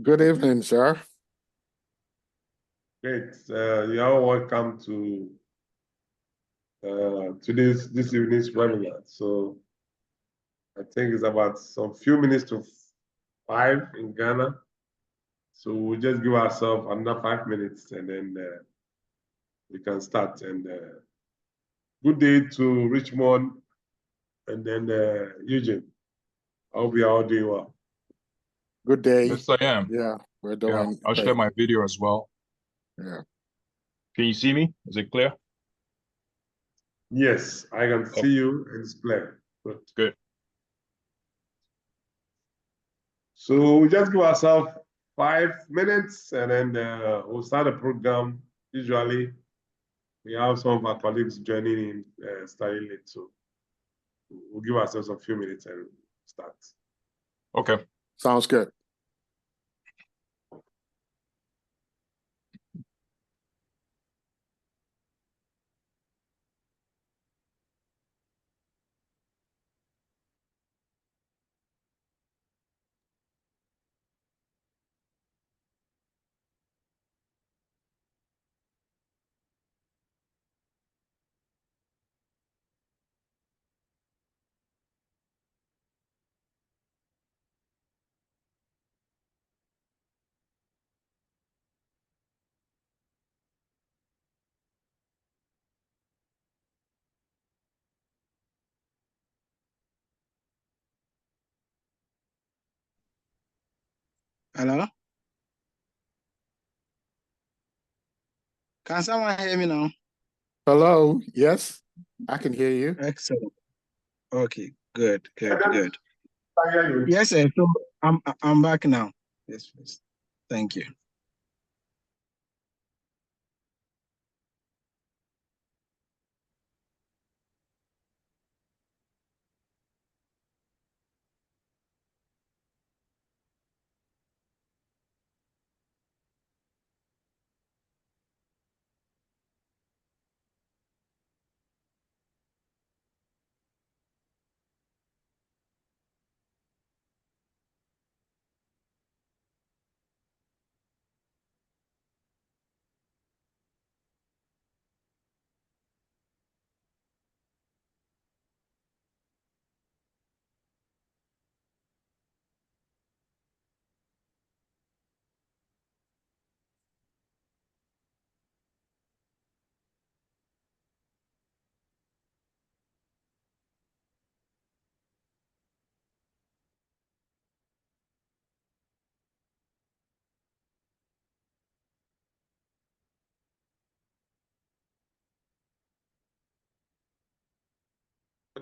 Good evening, sir. Great. You're all welcome to this evening's webinar. So I think it's about some few minutes to 5 in Ghana. So we'll just give ourselves another 5 minutes and then we can start. And good day to Richmond and then Eugene. I hope you are all doing well. Good day. Yes, I am. Yeah, we're doing. I'll share my video as well. Yeah. Can you see me? Is it clear? Yes, I can see you and it's clear. Good. So we just give ourselves 5 minutes and then we'll start the program. Usually we have some of our colleagues joining in starting late, so we'll give ourselves a few minutes and start. Okay. Sounds good. Hello? Can someone hear me now? Hello. Yes, I can hear you. Excellent. Okay, good. Yes, sir. So I'm back now. Yes, please. Thank you.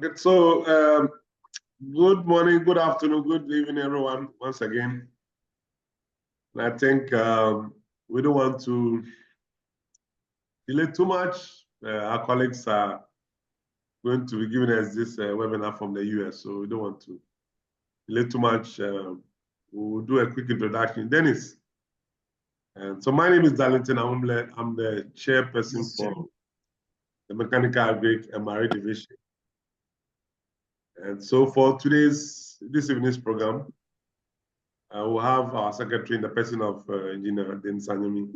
Okay, so good morning, good afternoon, good evening, everyone, once again. And I think we don't want to delay too much. Our colleagues are going to be giving us this webinar from the US, so we don't want to delay too much. We'll do a quick introduction. Dennis. And so my name is Darlington. I'm the chairperson for the Mechanical Agric and Marine Division. And so for this evening's program, we'll have our secretary in the person of Engineer Dennis Anyami,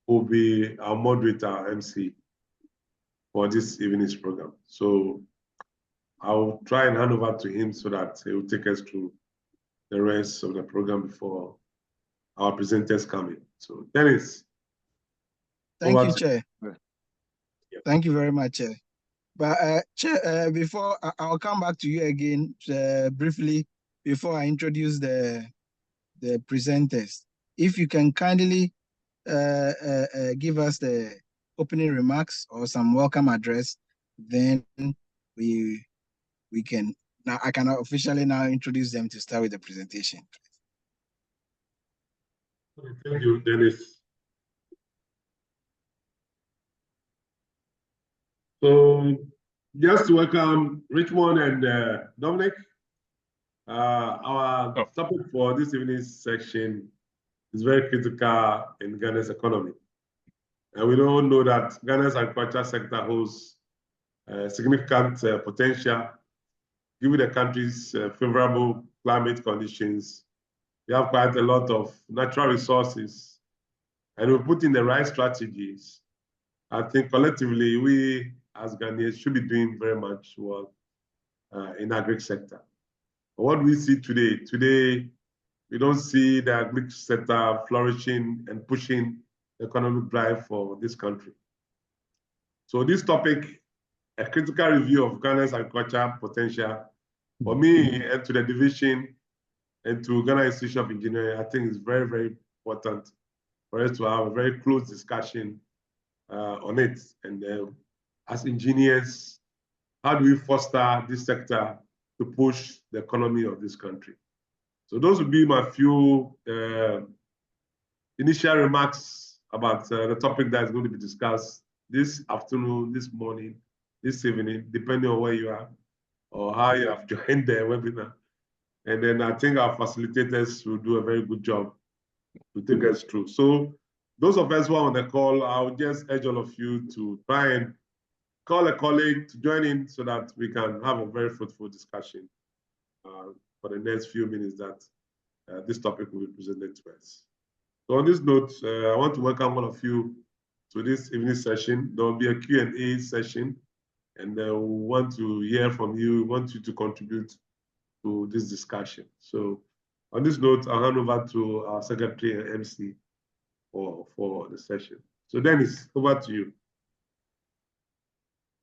who will be our moderator, MC, for this evening's program. So I'll try and hand over to him so that he will take us through the rest of the program before our presenters come in. So Dennis. Thank you, Chair. Yeah. Thank you very much, Chair. But Chair, before I'll come back to you again briefly before I introduce the presenters. If you can kindly give us the opening remarks or some welcome address, then we can now. I can officially now introduce them to start with the presentation. Thank you, Dennis. So just to welcome Richmond and Dominic. Our topic for this evening's section is very critical in Ghana's economy. And we all know that Ghana's agriculture sector holds significant potential given the country's favorable climate conditions, the We have quite a lot of natural resources, and we put in the right strategies. I think collectively, we as Ghanaians should be doing very much well in agri sector. But what we see today, we don't see the agri sector flourishing and pushing the economic drive for this country. So this topic, a critical review of Ghana's agriculture potential, for me and to the division and to Ghana Institute of Engineering, I think is very, very important for us to have a very close discussion on it. And as engineers, how do we foster this sector to push the economy of this country? So those would be my few initial remarks about the topic that is going to be discussed this afternoon, this morning, this evening, depending on where you are or how you have joined the webinar. And then I think our facilitators will do a very good job to take us through. So those of us who are on the call, I'll just urge all of you to try and call a colleague to join in so that we can have a very fruitful discussion for the next few minutes that this topic will be presented to us. So on this note, I want to welcome all of you to this evening session. There will be a Q&A session, and we want to hear from you. We want you to contribute to this discussion. So on this note, I'll hand over to our secretary and MC for the session. So Dennis, over to you.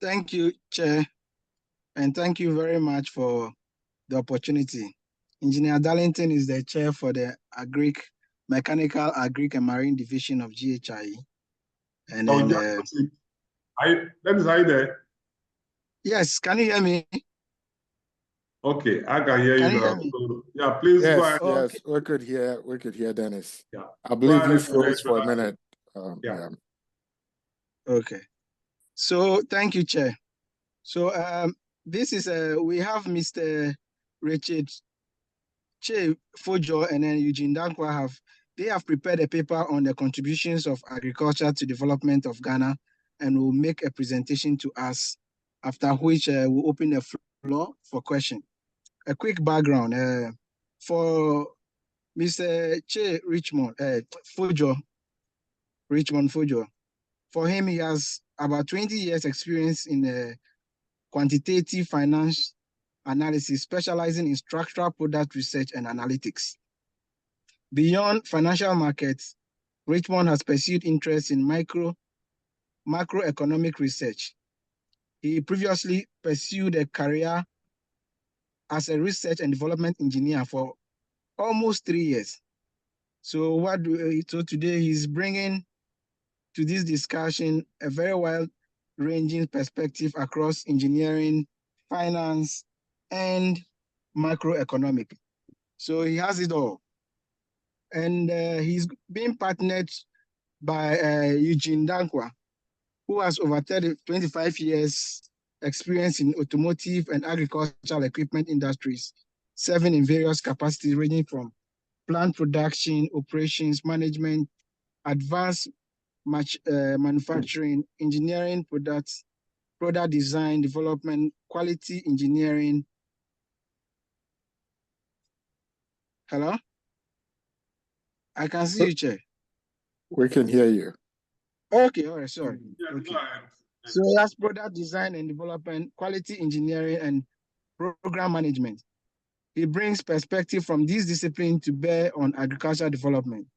Thank you, Chair, and thank you very much for the opportunity. Engineer Darlington is the chair for the Mechanical, Agric, and Marine Division of GhIE. And then, Dennis, are you there? yes, can you hear me? Okay, I can hear you now. So, yeah, please Yes, go ahead. yes, Okay. we could hear Dennis. Yeah. I believe you ahead, froze for a introduction. minute. Yeah. Okay. So thank you, Chair. So this is we have Mr. Richard Che Fojo and then Eugene Dankwa they have prepared a paper on the contributions of agriculture to development of Ghana, and will make a presentation to us, after which we'll open the floor for question. A quick background for Mr. Che Fojo. For him, he has about 20 years experience in quantitative finance analysis, specializing in structural product research and analytics. Beyond financial markets, Richmond has pursued interest in macroeconomic research. He previously pursued a career as a research and development engineer for almost 3 years. So so today he's bringing to this discussion a very wide-ranging perspective across engineering, finance, and macroeconomic. So he has it all. And he's being partnered by Eugene Dankwa, who has over 25 years experience in automotive and agricultural equipment industries, serving in various capacities ranging from plant production, operations, management, advanced manufacturing, engineering, product design, development, quality engineering. Hello? I can see you, Chair. We can hear you. Okay, all right, sorry. Yeah, Okay. go ahead. So that's product design and development, quality engineering, and program management. He brings perspective from this discipline to bear on agricultural development.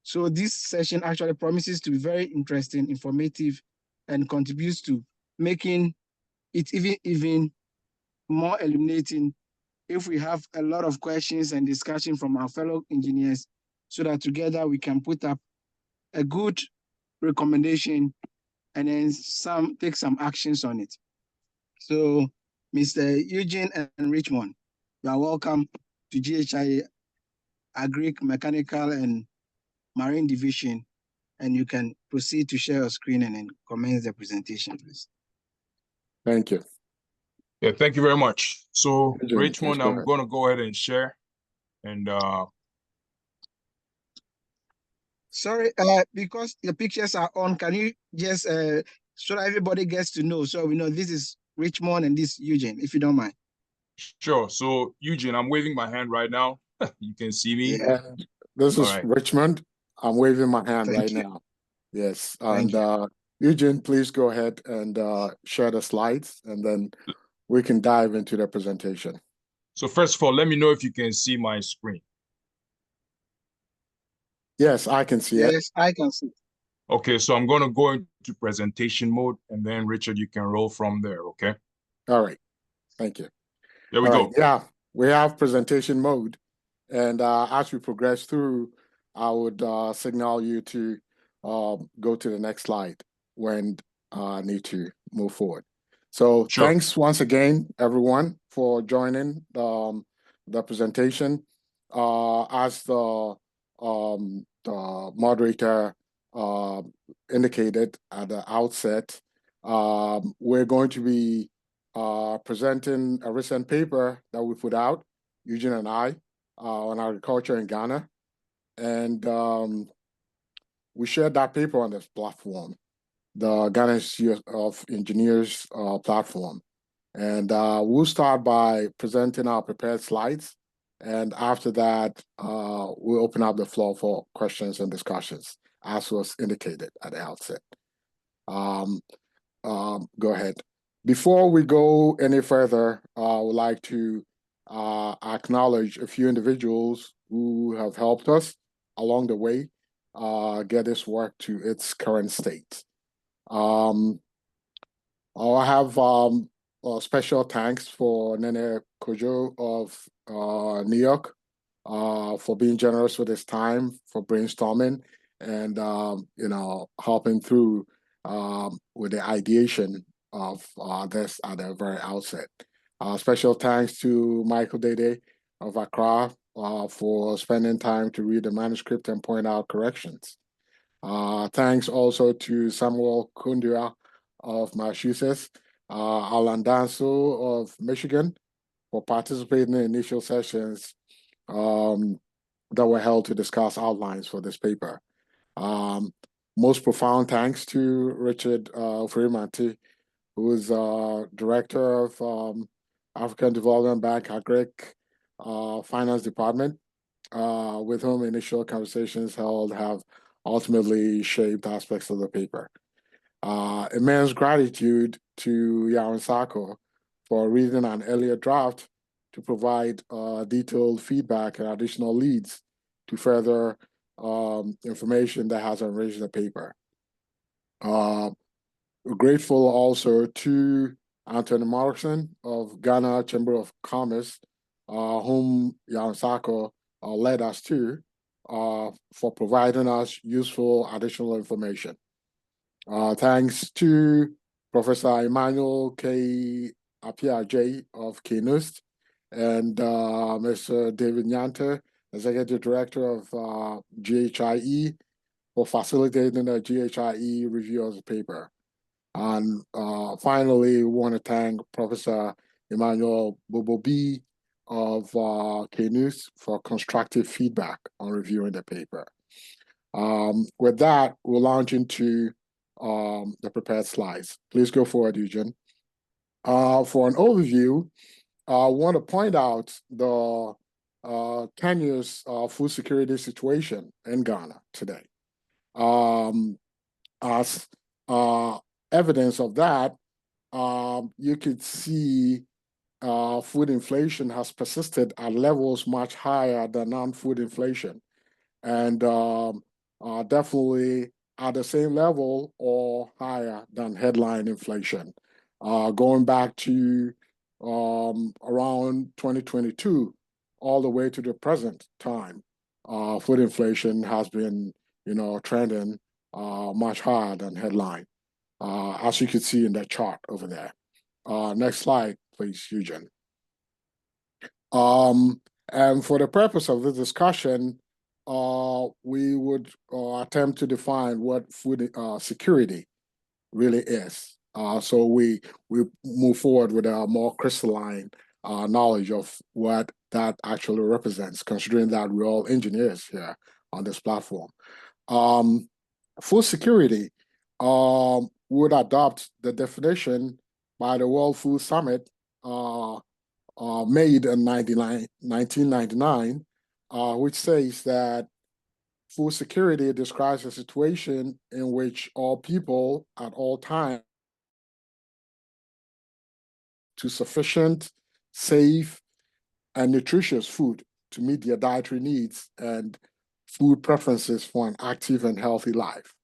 So this session actually promises to be very interesting, informative, and contributes to making it even more illuminating if we have a lot of questions and discussion from our fellow engineers, so that together we can put up a good recommendation and then take some actions on it. So Mr. Eugene and Richmond, you are welcome to GhIE Agric, Mechanical, and Marine Division, and you can proceed to share your screen and then commence the presentation, please. Thank you. Yeah, thank you very much. So Eugene, Richmond, please go I'm ahead. going to go ahead and share. And sorry, because the pictures are on, can you just so that everybody gets to know, so we know this is Richmond and this Eugene, if you don't mind. sure. So Eugene, I'm waving my hand right now. You can see me? Yeah, this All is right. Richmond. I'm waving my hand Thank right you. now. Yes, Thank and Eugene, please go ahead and share the slides, and then we can dive into the presentation. So first of all, let me know if you can see my screen. Yes, I can see it. Yes, I can see. Okay, so I'm going to go into presentation mode, and then Richard, you can roll from there, okay? All right, thank you. There we All go. right, yeah, we have presentation mode, and as we progress through, I would signal you to go to the next slide when I need to move forward. So Sure. thanks once again, everyone, for joining the presentation. As the moderator indicated at the outset, we're going to be presenting a recent paper that we put out, Eugene and I, on agriculture in Ghana. And we shared that paper on this platform, the Ghana Institute of Engineers platform. And we'll start by presenting our prepared slides. And after that, we'll open up the floor for questions and discussions, as was indicated at the outset. Go ahead. Before we go any further, I would like to acknowledge a few individuals who have helped us along the way get this work to its current state. I have special thanks for Nene Kojo of New York for being generous with his time, for brainstorming, and helping through with the ideation of this at the very outset. Special thanks to Michael Dede of Accra for spending time to read the manuscript and point out corrections. Thanks also to Samuel Kundua of Massachusetts, Alan Danso of Michigan for participating in initial sessions that were held to discuss outlines for this paper. Most profound thanks to Richard Freemanti, who is Director of African Development Bank Agric Finance Department, with whom initial conversations held have ultimately shaped aspects of the paper. Immense gratitude to Yaron Sako for reading an earlier draft to provide detailed feedback and additional leads to further information that has enriched the paper. We're grateful also to Anthony Morrison of Ghana Chamber of Commerce, whom Yaron Sako led us to, for providing us useful additional information. Thanks to Professor Emmanuel K. Apiaje of KNUST and Mr. David Nyante, Executive Director of GhIE, for facilitating the GhIE review of the paper. And finally, we want to thank Professor Emmanuel Bobobi of KNUST for constructive feedback on reviewing the paper. With that, we'll launch into the prepared slides. Please go forward, Eugene. For an overview, I want to point out the tenuous food security situation in Ghana today. As evidence of that, you could see food inflation has persisted at levels much higher than non-food inflation, and definitely at the same level or higher than headline inflation. Going back to around 2022, all the way to the present time, food inflation has been, trending much higher than headline, as you can see in that chart over there. Next slide, please, Eugene. And for the purpose of this discussion, we would attempt to define what food security really is. So we move forward with a more crystalline knowledge of what that actually represents, considering that we're all engineers here on this platform. Food security would adopt the definition by the World Food Summit made in 1999 which says that food security describes a situation in which all people at all times to sufficient, safe, and nutritious food to meet their dietary needs and food preferences for an active and healthy life.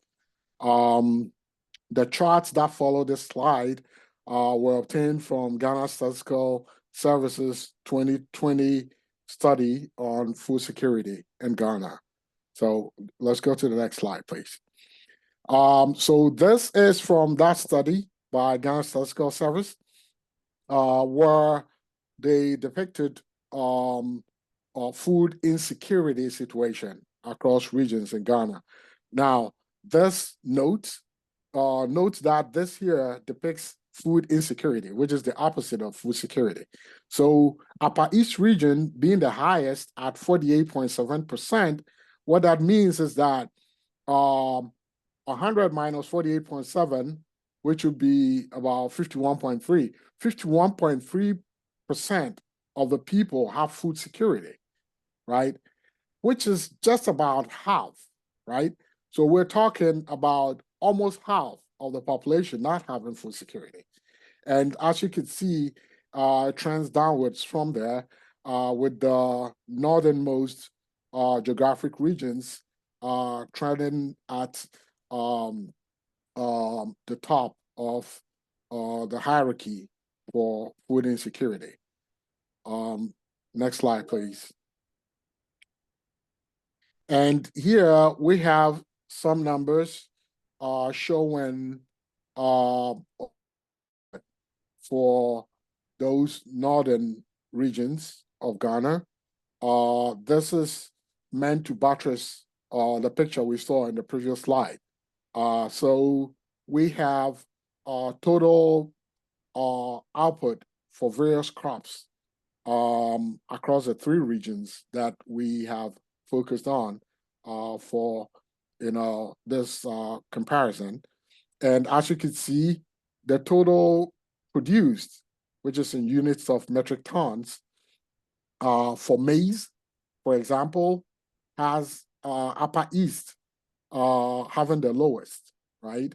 The charts that follow this slide were obtained from Ghana Statistical Services 2020 study on food security in Ghana. So let's go to the next slide, please. So this is from that study by Ghana Statistical Service, where they depicted food insecurity situation across regions in Ghana. Now, this notes that this here depicts food insecurity, which is the opposite of food security. So Upper East region being the highest at 48.7%, what that means is that 100 minus 48.7, which would be about 51.3. 51.3% of the people have food security, right? Which is just about half, right? So we're talking about almost half of the population not having food security. And as you can see, trends downwards from there with the northernmost geographic regions trending at the top of the hierarchy for food insecurity. Next slide, please. And here we have some numbers showing for those northern regions of Ghana. This is meant to buttress the picture we saw in the previous slide. So we have total output for various crops across the three regions that we have focused on for this comparison. And as you can see, the total produced, which is in units of metric tons, for maize, for example, has Upper East having the lowest, right,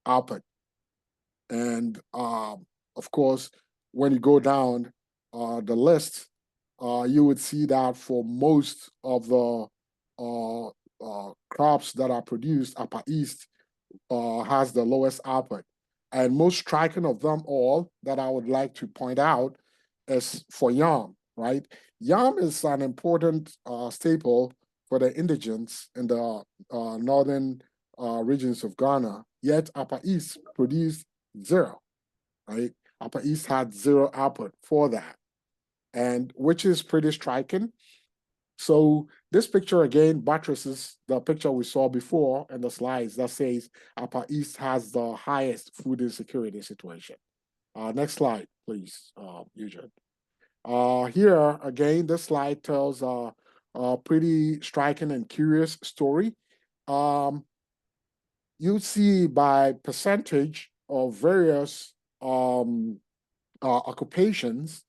output. And of course, when you go down the list, you would see that for most of the crops that are produced, Upper East has the lowest output. And most striking of them all that I would like to point out is for yam, right? Yam is an important staple for the indigents in the northern regions of Ghana, yet Upper East produced zero, right? Upper East had zero output for that, and which is pretty striking. So this picture again buttresses the picture we saw before in the slides that says Upper East has the highest food insecurity situation. Next slide, please, Eugene. Here again, this slide tells a pretty striking and curious story. You see by percentage of various occupations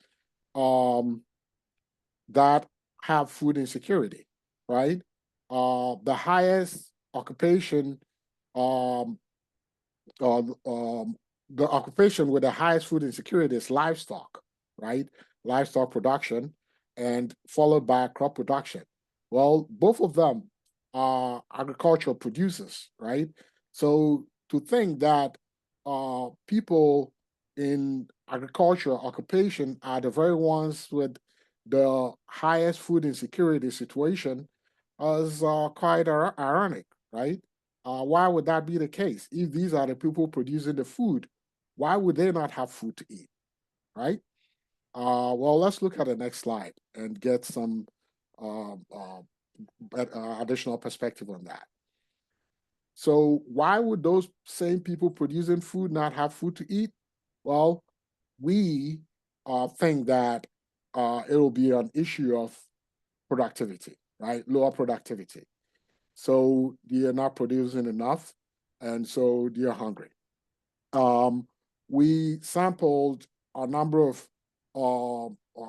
that have food insecurity, right? The highest occupation, the occupation with the highest food insecurity is livestock, right? Livestock production, and followed by crop production. Well, both of them are agricultural producers, right? So to think that people in agricultural occupation are the very ones with the highest food insecurity situation is quite ironic, right? Why would that be the case? If these are the people producing the food, why would they not have food to eat, right? Well, let's look at the next slide and get some additional perspective on that. So why would those same people producing food not have food to eat? Well, we think that it will be an issue of productivity, right? Lower productivity. So they are not producing enough, and so they are hungry. We sampled a number of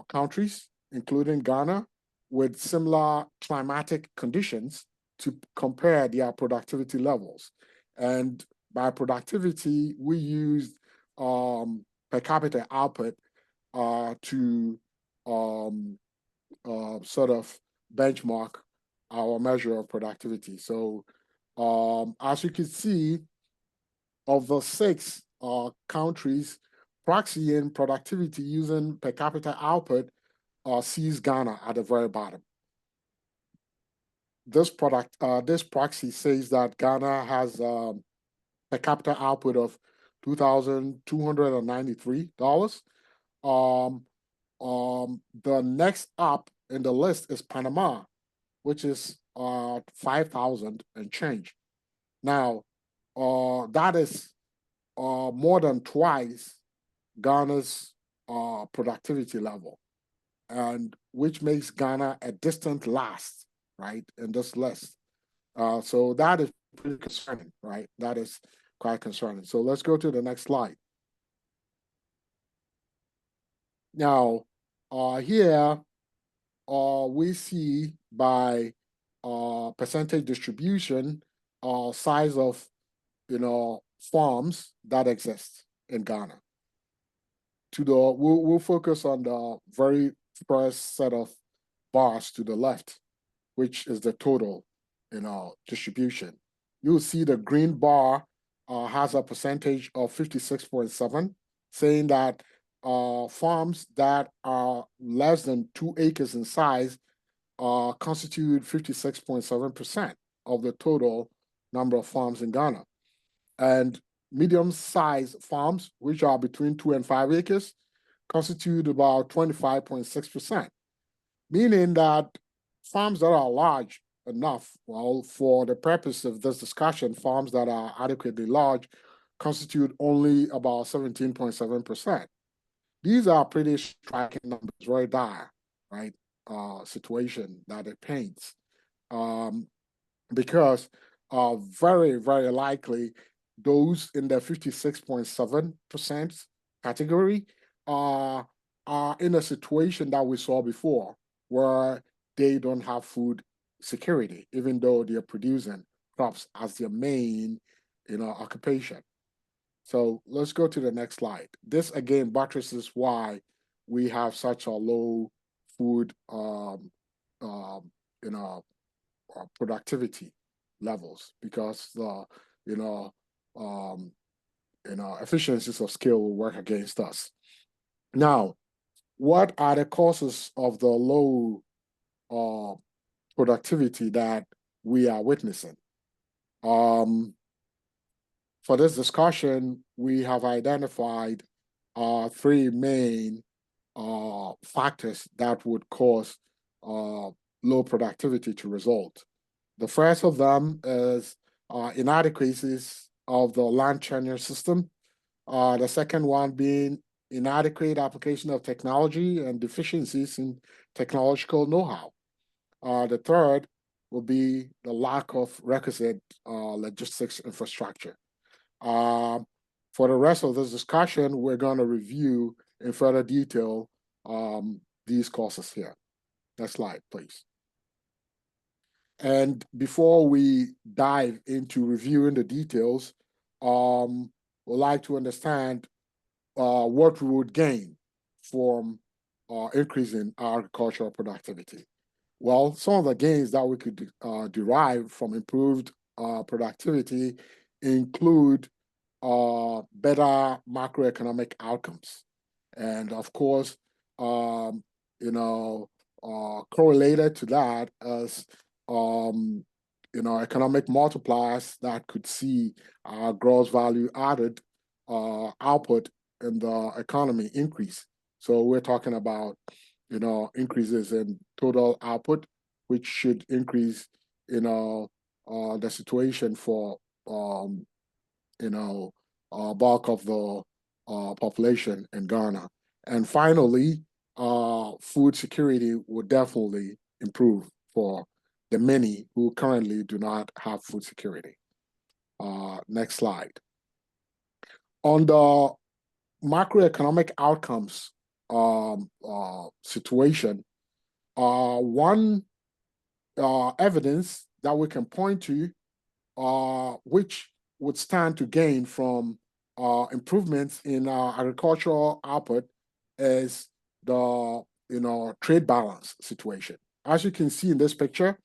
countries, including Ghana, with similar climatic conditions to compare their productivity levels. And by productivity, we used per capita output to sort of benchmark our measure of productivity. So as you can see, of the 6 countries, proxying productivity using per capita output sees Ghana at the very bottom. This proxy says that Ghana has per capita output of $2,293. The next up in the list is Panama, which is 5,000 and change. Now, that is more than twice Ghana's productivity level, and which makes Ghana a distant last, right, in this list. So that is pretty concerning, right? That is quite concerning. So let's go to the next slide. Now, here we see by percentage distribution, size of farms that exist in Ghana. We'll focus on the very first set of bars to the left, which is the total distribution. You'll see the green bar has a percentage of 56.7, saying that farms that are less than 2 acres in size constitute 56.7% of the total number of farms in Ghana. And medium-sized farms, which are between 2 and 5 acres, constitute about 25.6%, meaning that farms that are large enough, well, for the purpose of this discussion, farms that are adequately large constitute only about 17.7%. These are pretty striking numbers, very dire, right, situation that it paints, because very, very likely those in the 56.7% category are in a situation that we saw before, where they don't have food security, even though they're producing crops as their main, occupation. So let's go to the next slide. This again buttresses why we have such a low food, productivity levels, because the, efficiencies of scale will work against us. Now, what are the causes of the low productivity that we are witnessing? For this discussion, we have identified 3 main factors that would cause low productivity to result. The first of them is inadequacies of the land tenure system. The second one being inadequate application of technology and deficiencies in technological know-how. The third will be the lack of requisite logistics infrastructure. For the rest of this discussion, we're going to review in further detail these causes here. Next slide, please. And before we dive into reviewing the details, we'd like to understand what we would gain from increasing agricultural productivity. Well, some of the gains that we could derive from improved productivity include better macroeconomic outcomes. And of course, correlated to that is, economic multipliers that could see gross value added output in the economy increase. So we're talking about, increases in total output, which should increase, the situation for, bulk of the population in Ghana. And finally, food security would definitely improve for the many who currently do not have food security. Next slide. On the macroeconomic outcomes situation, One evidence that we can point to, which would stand to gain from improvements in agricultural output, is the trade balance situation. As you can see in this picture,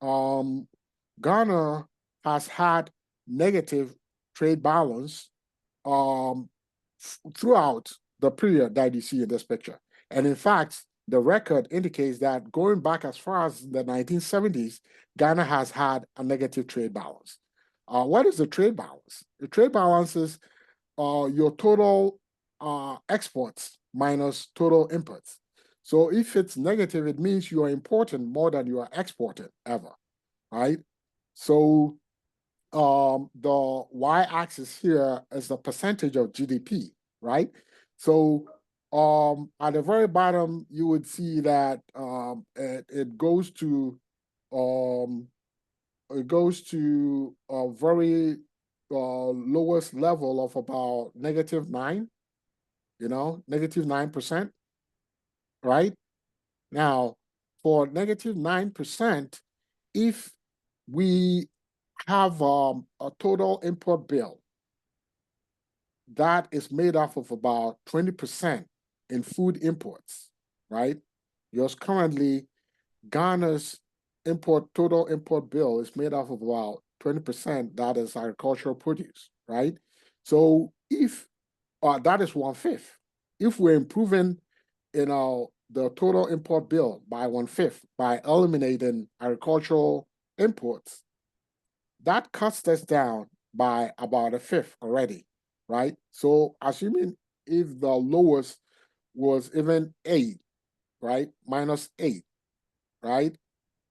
Ghana has had negative trade balance throughout the period that you see in this picture. And in fact, the record indicates that going back as far as the 1970s, Ghana has had a negative trade balance. What is the trade balance? The trade balance is your total exports minus total imports. So if it's negative, it means you are importing more than you are exporting ever, right? So the y-axis here is the percentage of GDP, right? So at the very bottom, you would see that it goes to a very lowest level of about -9, -9%, right? Now, for -9%, if we have a total import bill that is made up of about 20% in food imports, right? Because currently, Ghana's total import bill is made up of about 20% that is agricultural produce, right? So if that is 1/5, if we're improving, the total import bill by 1/5 by eliminating agricultural imports, that cuts us down by about 1/5 already, right? So assuming if the lowest was even 8, right, -8, right,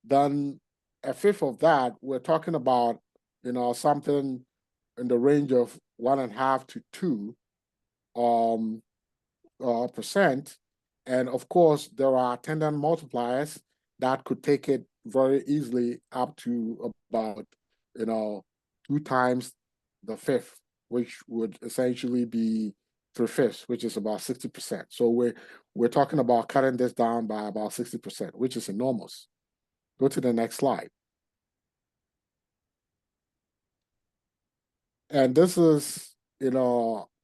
then 1/5 of that, we're talking about, something in the range of 1.5 to 2 percent. And of course, there are attendant multipliers that could take it very easily up to about 2 times the 1/5, which would essentially be 3/5, which is about 60%. So we're talking about cutting this down by about 60%, which is enormous. Go to the next slide. And this is,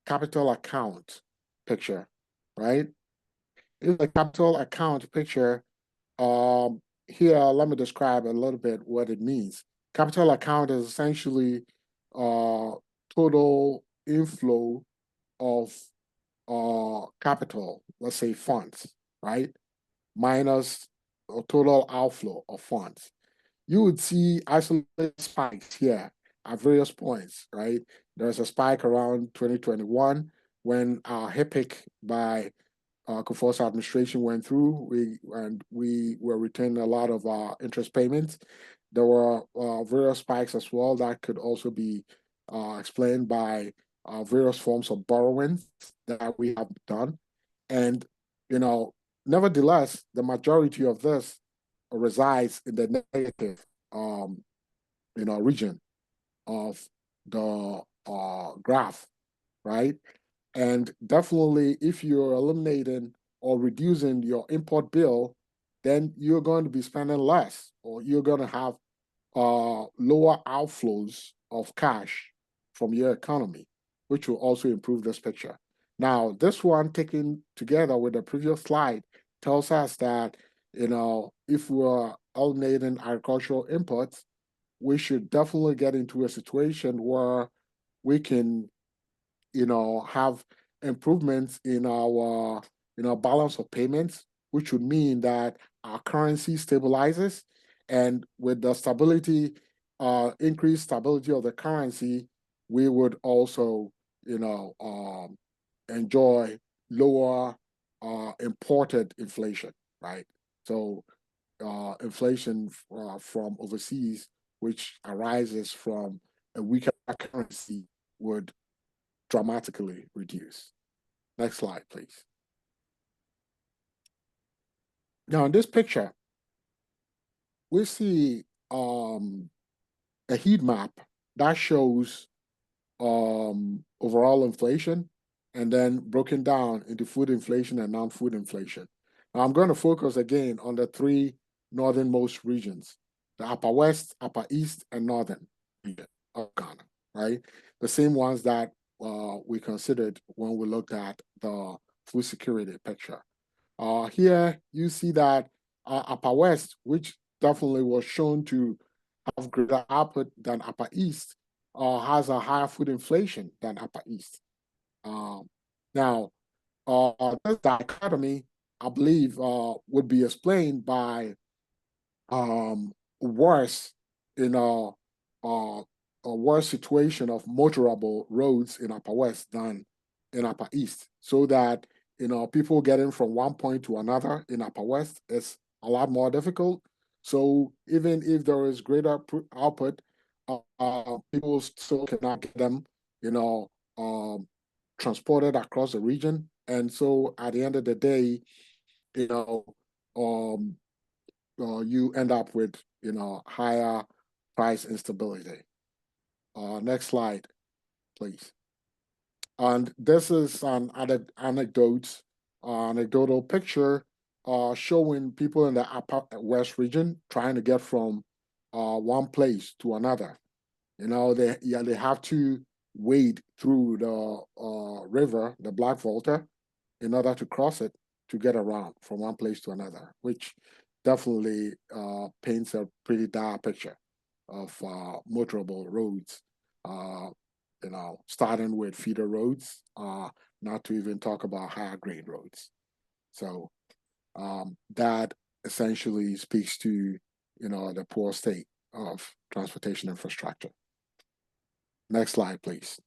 capital account picture, right? This is a capital account picture. Here, let me describe a little bit what it means. Capital account is essentially total inflow of capital, let's say funds, right? Minus a total outflow of funds. You would see isolated spikes here at various points, right? There's a spike around 2021 when HIPIC by Kufuor's administration went through. We were retaining a lot of interest payments. There were various spikes as well that could also be explained by various forms of borrowing that we have done. And, nevertheless, the majority of this resides in the negative, region of the graph, right? And definitely, if you're eliminating or reducing your import bill, then you're going to be spending less, or you're going to have lower outflows of cash from your economy, which will also improve this picture. Now, this one taken together with the previous slide tells us that, if we're eliminating agricultural imports, we should definitely get into a situation where we can, have improvements in our, balance of payments, which would mean that our currency stabilizes. And with the stability, increased stability of the currency, we would also, enjoy lower imported inflation, right? So inflation from overseas, which arises from a weaker currency, would dramatically reduce. Next slide, please. Now, in this picture, we see a heat map that shows overall inflation and then broken down into food inflation and non-food inflation. I'm going to focus again on the three northernmost regions, the Upper West, Upper East, and Northern region of Ghana, right? The same ones that we considered when we looked at the food security picture. Here you see that Upper West, which definitely was shown to have greater output than Upper East, has a higher food inflation than Upper East. Now, this dichotomy, I believe, would be explained by worse in a worse situation of motorable roads in Upper West than in Upper East, so that people getting from one point to another in Upper West is a lot more difficult. So even if there is greater output, people still cannot get them, transported across the region. And so at the end of the day, you know, you end up with, higher price instability. Next slide, please. And this is an anecdotal picture showing people in the Upper West region trying to get from one place to another. They have to wade through the river, the Black Volta, in order to cross it to get around from one place to another, which definitely paints a pretty dire picture of motorable roads. Starting with feeder roads, not to even talk about higher grade roads. So that essentially speaks to the poor state of transportation infrastructure. Next slide, please.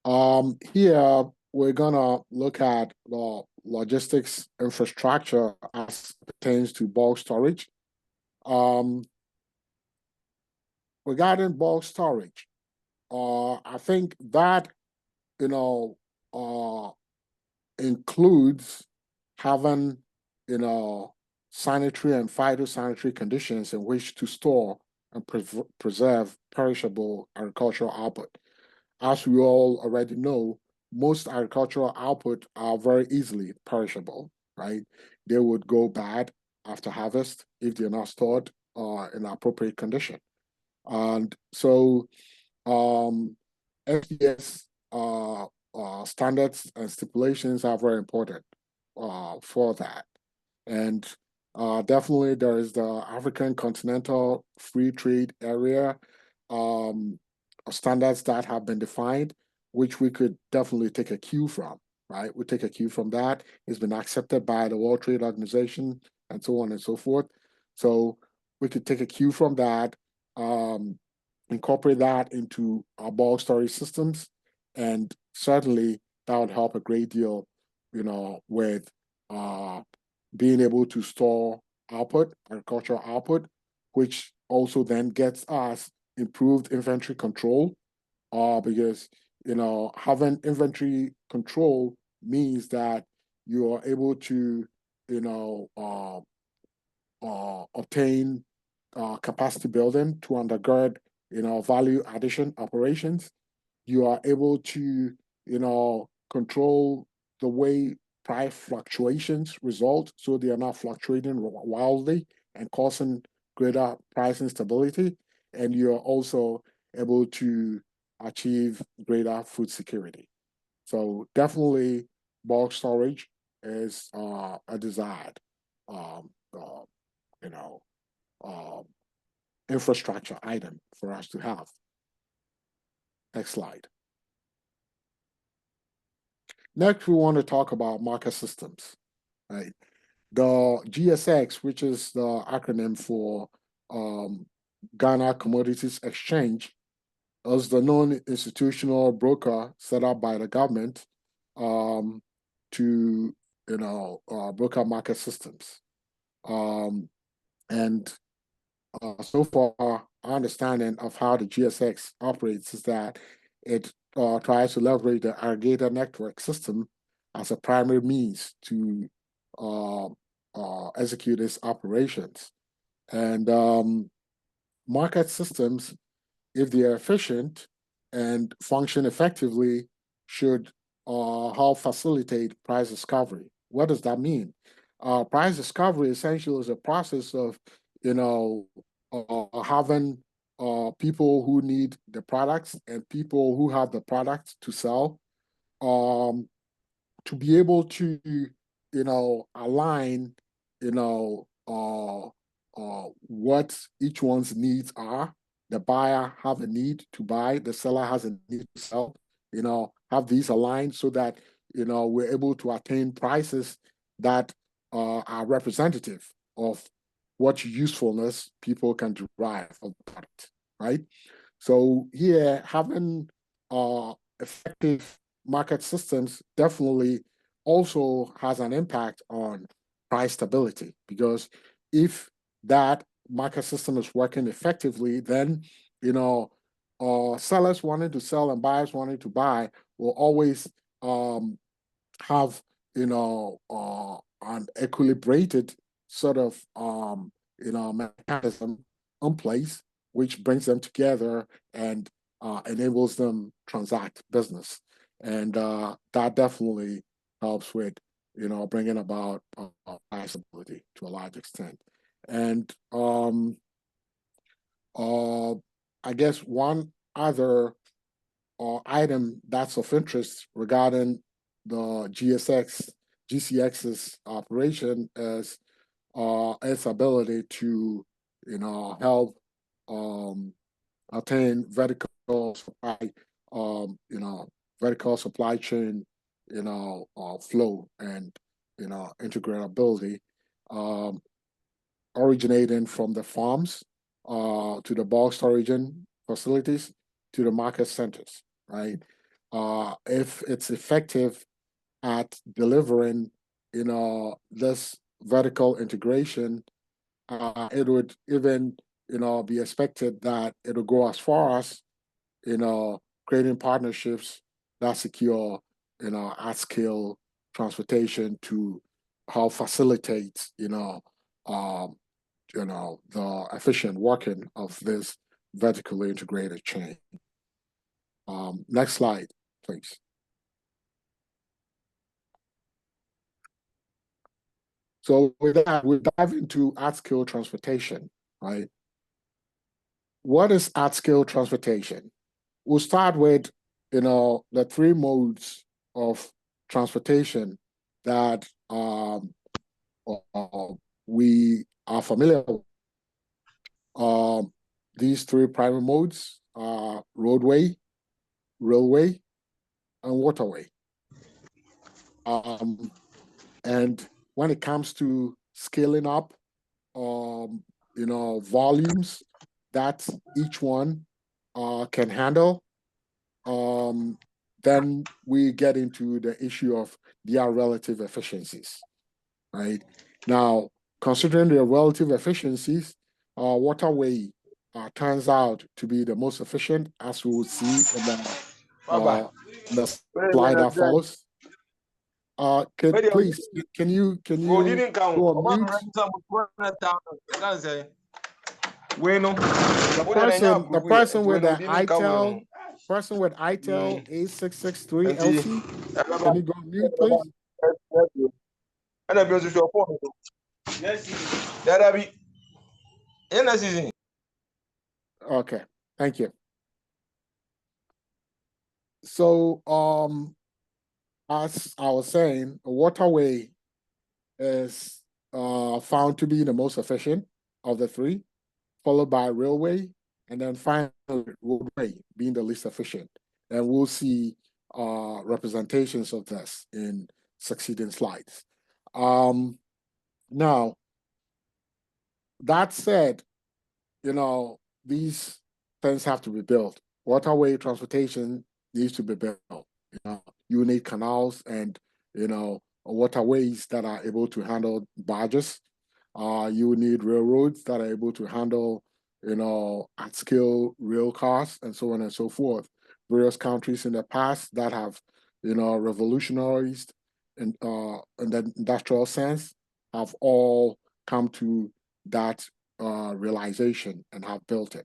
Here we're gonna look at the logistics infrastructure as pertains to bulk storage. Regarding bulk storage, I think that includes having sanitary and phytosanitary conditions in which to store and preserve perishable agricultural output. As we all already know, most agricultural output are very easily perishable, right? They would go bad after harvest if they're not stored in appropriate condition. And so SDS standards and stipulations are very important for that. And definitely there is the African Continental Free Trade Area standards that have been defined, which we could definitely take a cue from, right? We take a cue from that. It's been accepted by the World Trade Organization and so on and so forth. So we could take a cue from that, incorporate that into our bulk storage systems, and certainly that would help a great deal, with being able to store output, agricultural output, which also then gets us improved inventory control, because having inventory control means that you are able to obtain capacity building to undergird value addition operations. You are able to control the way price fluctuations result, so they are not fluctuating wildly and causing greater price instability. And you're also able to achieve greater food security. So definitely bulk storage is a desired infrastructure item for us to have. Next slide. Next, we want to talk about market systems, right? The GSX, which is the acronym for Ghana Commodities Exchange, is the non-institutional broker set up by the government to broker market systems. And so far, our understanding of how the GSX operates is that it tries to leverage the aggregator network system as a primary means to execute its operations. And market systems, if they are efficient and function effectively, should help facilitate price discovery. What does that mean? Price discovery essentially is a process of, having people who need the products and people who have the products to sell, to be able to, align, what each one's needs are. The buyer have a need to buy, the seller has a need to sell, have these aligned so that, we're able to attain prices that are representative of what usefulness people can derive from the product, right? So here, having effective market systems definitely also has an impact on price stability, because if that market system is working effectively, then sellers wanting to sell and buyers wanting to buy will always have an equilibrated sort of mechanism in place, which brings them together and enables them transact business, and that definitely helps with bringing about price stability to a large extent. And I guess one other item that's of interest regarding the GCX's operation is its ability to, help attain vertical supply, vertical supply chain, flow and, integrability, originating from the farms to the bulk storage facilities to the market centers, right? If it's effective at delivering, this vertical integration, it would even, be expected that it'll go as far as, creating partnerships that secure, at-scale transportation to help facilitate, the efficient working of this vertically integrated chain. Next slide, please. So with that, we dive into at-scale transportation, right? What is at-scale transportation? We'll start with, the three modes of transportation that we are familiar with. These three primary modes are roadway, railway, and waterway. And when it comes to scaling up, volumes that each one can handle, then we get into the issue of their relative efficiencies, right? Now, considering their relative efficiencies, waterway turns out to be the most efficient, as we will see in the slide that follows. Please, can you go on mute? The person with the ITEL A663LC, can you go on mute, please? Okay, thank you. So, as I was saying, a waterway is found to be the most efficient of the three, followed by railway, and then finally roadway being the least efficient. And we'll see representations of this in succeeding slides. Now, that said, these things have to be built. Waterway transportation needs to be built. You need canals and, waterways that are able to handle barges. You need railroads that are able to handle, at-scale rail cars and so on and so forth. Various countries in the past that have, revolutionized in the industrial sense have all come to that realization and have built it.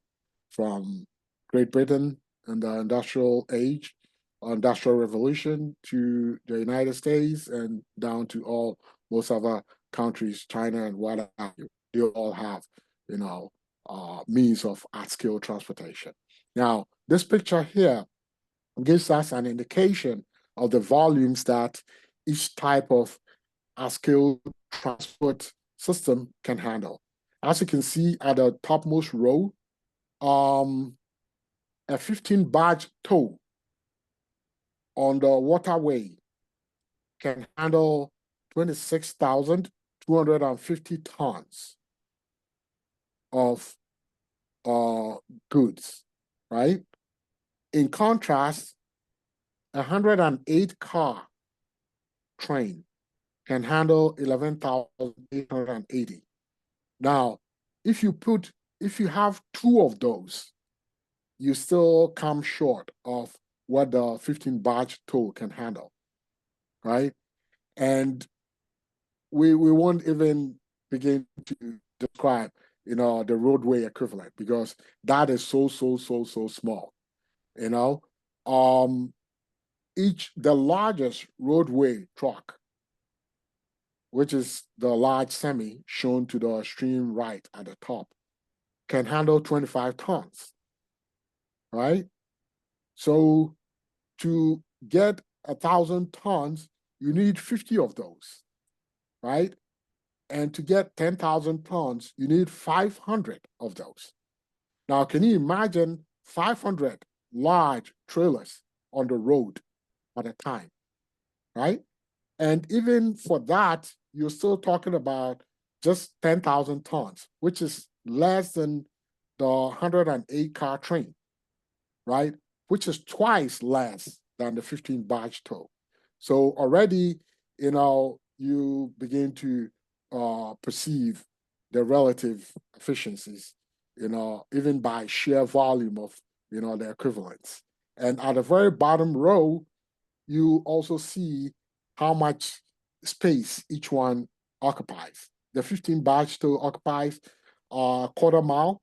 From Great Britain in the industrial age Industrial Revolution to the United States and down to most other countries, China and what have you. They all have, means of at-scale transportation. Now, this picture here gives us an indication of the volumes that each type of at-scale transport system can handle. As you can see at the topmost row, a 15-barge tow on the waterway can handle 26,250 tons of goods, right? In contrast, a 108-car train can handle 11,880. Now, if you have two of those, you still come short of what the 15-barge tow can handle, right? And we won't even begin to describe, the roadway equivalent, because that is so small, the largest roadway truck, which is the large semi shown to the extreme right at the top, can handle 25 tons, right? So to get 1,000 tons, you need 50 of those, right? And to get 10,000 tons, you need 500 of those. Now, can you imagine 500 large trailers on the road at a time, right? And even for that, you're still talking about just 10,000 tons, which is less than the 108-car train, right? Which is twice less than the 15-barge tow. So already, you begin to perceive the relative efficiencies, even by sheer volume of, the equivalents. And at the very bottom row, you also see how much space each one occupies. The 15-barge tow occupies a quarter mile,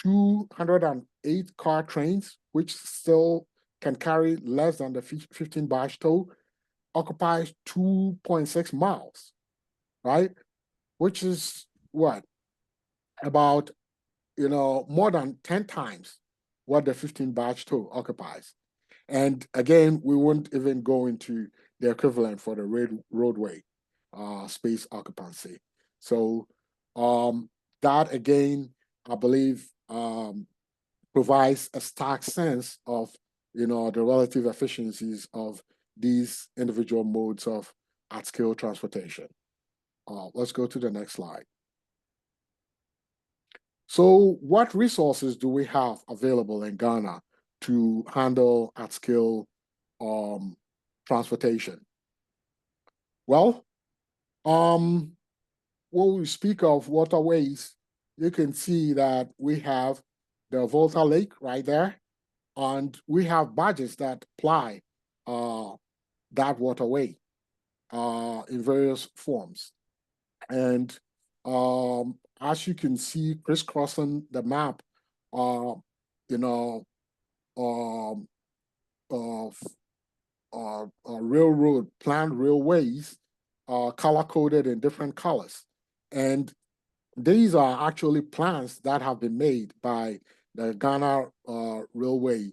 208-car trains, which still can carry less than the 15-barge tow, occupies 2.6 miles, right? Which is what? About, more than 10 times what the 15-barge tow occupies. And again, we won't even go into the equivalent for the roadway space occupancy. So that again, I believe, provides a stark sense of, the relative efficiencies of these individual modes of at-scale transportation. Let's go to the next slide. So what resources do we have available in Ghana to handle at-scale transportation? Well, when we speak of waterways, you can see that we have the Volta Lake right there, and we have barges that ply that waterway in various forms. And as you can see, crisscrossing the map, railroad, planned railways, color-coded in different colors. And these are actually plans that have been made by the Ghana Railway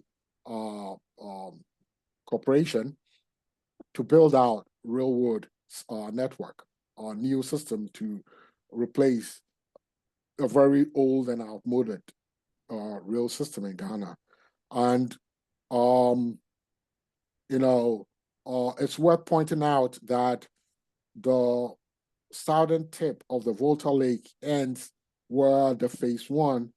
Corporation to build out railroad network or new system to replace a very old and outmoded rail system in Ghana. And it's worth pointing out that the southern tip of the Volta Lake ends where the phase one,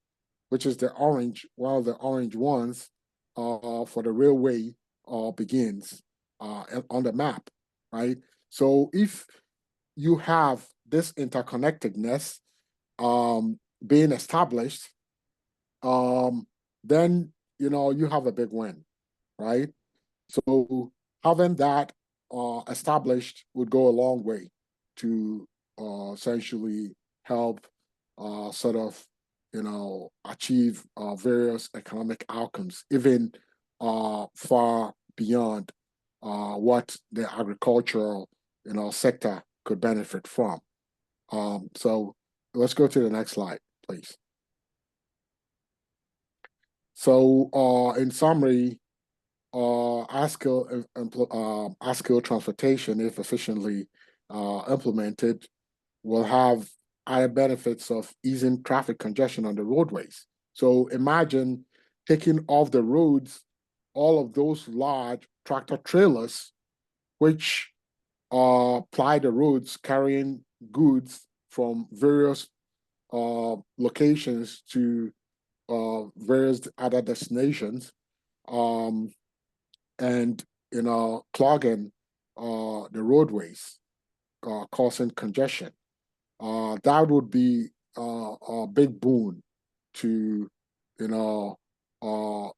which is the orange, one of the orange ones for the railway begins on the map, right? So if you have this interconnectedness being established, then you have a big win, right? So having that established would go a long way to essentially help sort of achieve various economic outcomes, even far beyond what the agricultural, sector could benefit from. So let's go to the next slide, please. So in summary, skill transportation, if efficiently implemented, will have higher benefits of easing traffic congestion on the roadways. So imagine taking off the roads all of those large tractor trailers, which ply the roads carrying goods from various locations to various other destinations, and clogging the roadways, causing congestion. That would be a big boon to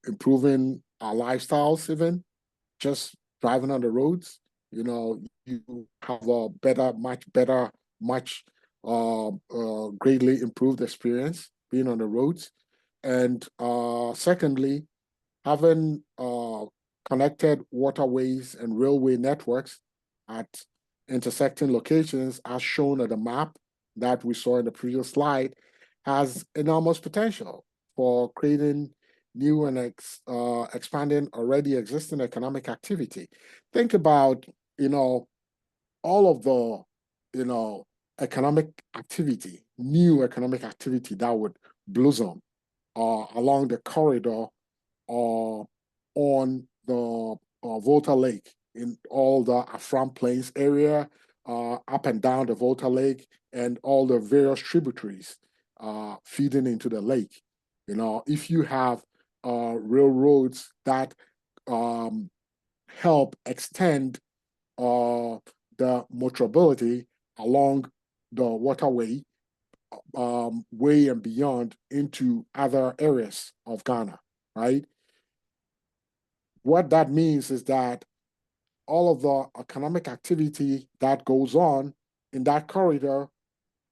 improving our lifestyles. Even just driving on the roads, you have a much greatly improved experience being on the roads. And secondly, having connected waterways and railway networks at intersecting locations, as shown on the map that we saw in the previous slide, has enormous potential for creating new and expanding already existing economic activity. Think about, all of the, economic activity, new economic activity that would blossom along the corridor or on the Volta Lake, in all the Afram Plains area, up and down the Volta Lake, and all the various tributaries feeding into the lake. If you have railroads that help extend the motorability along the waterway, way and beyond into other areas of Ghana, right? What that means is that all of the economic activity that goes on in that corridor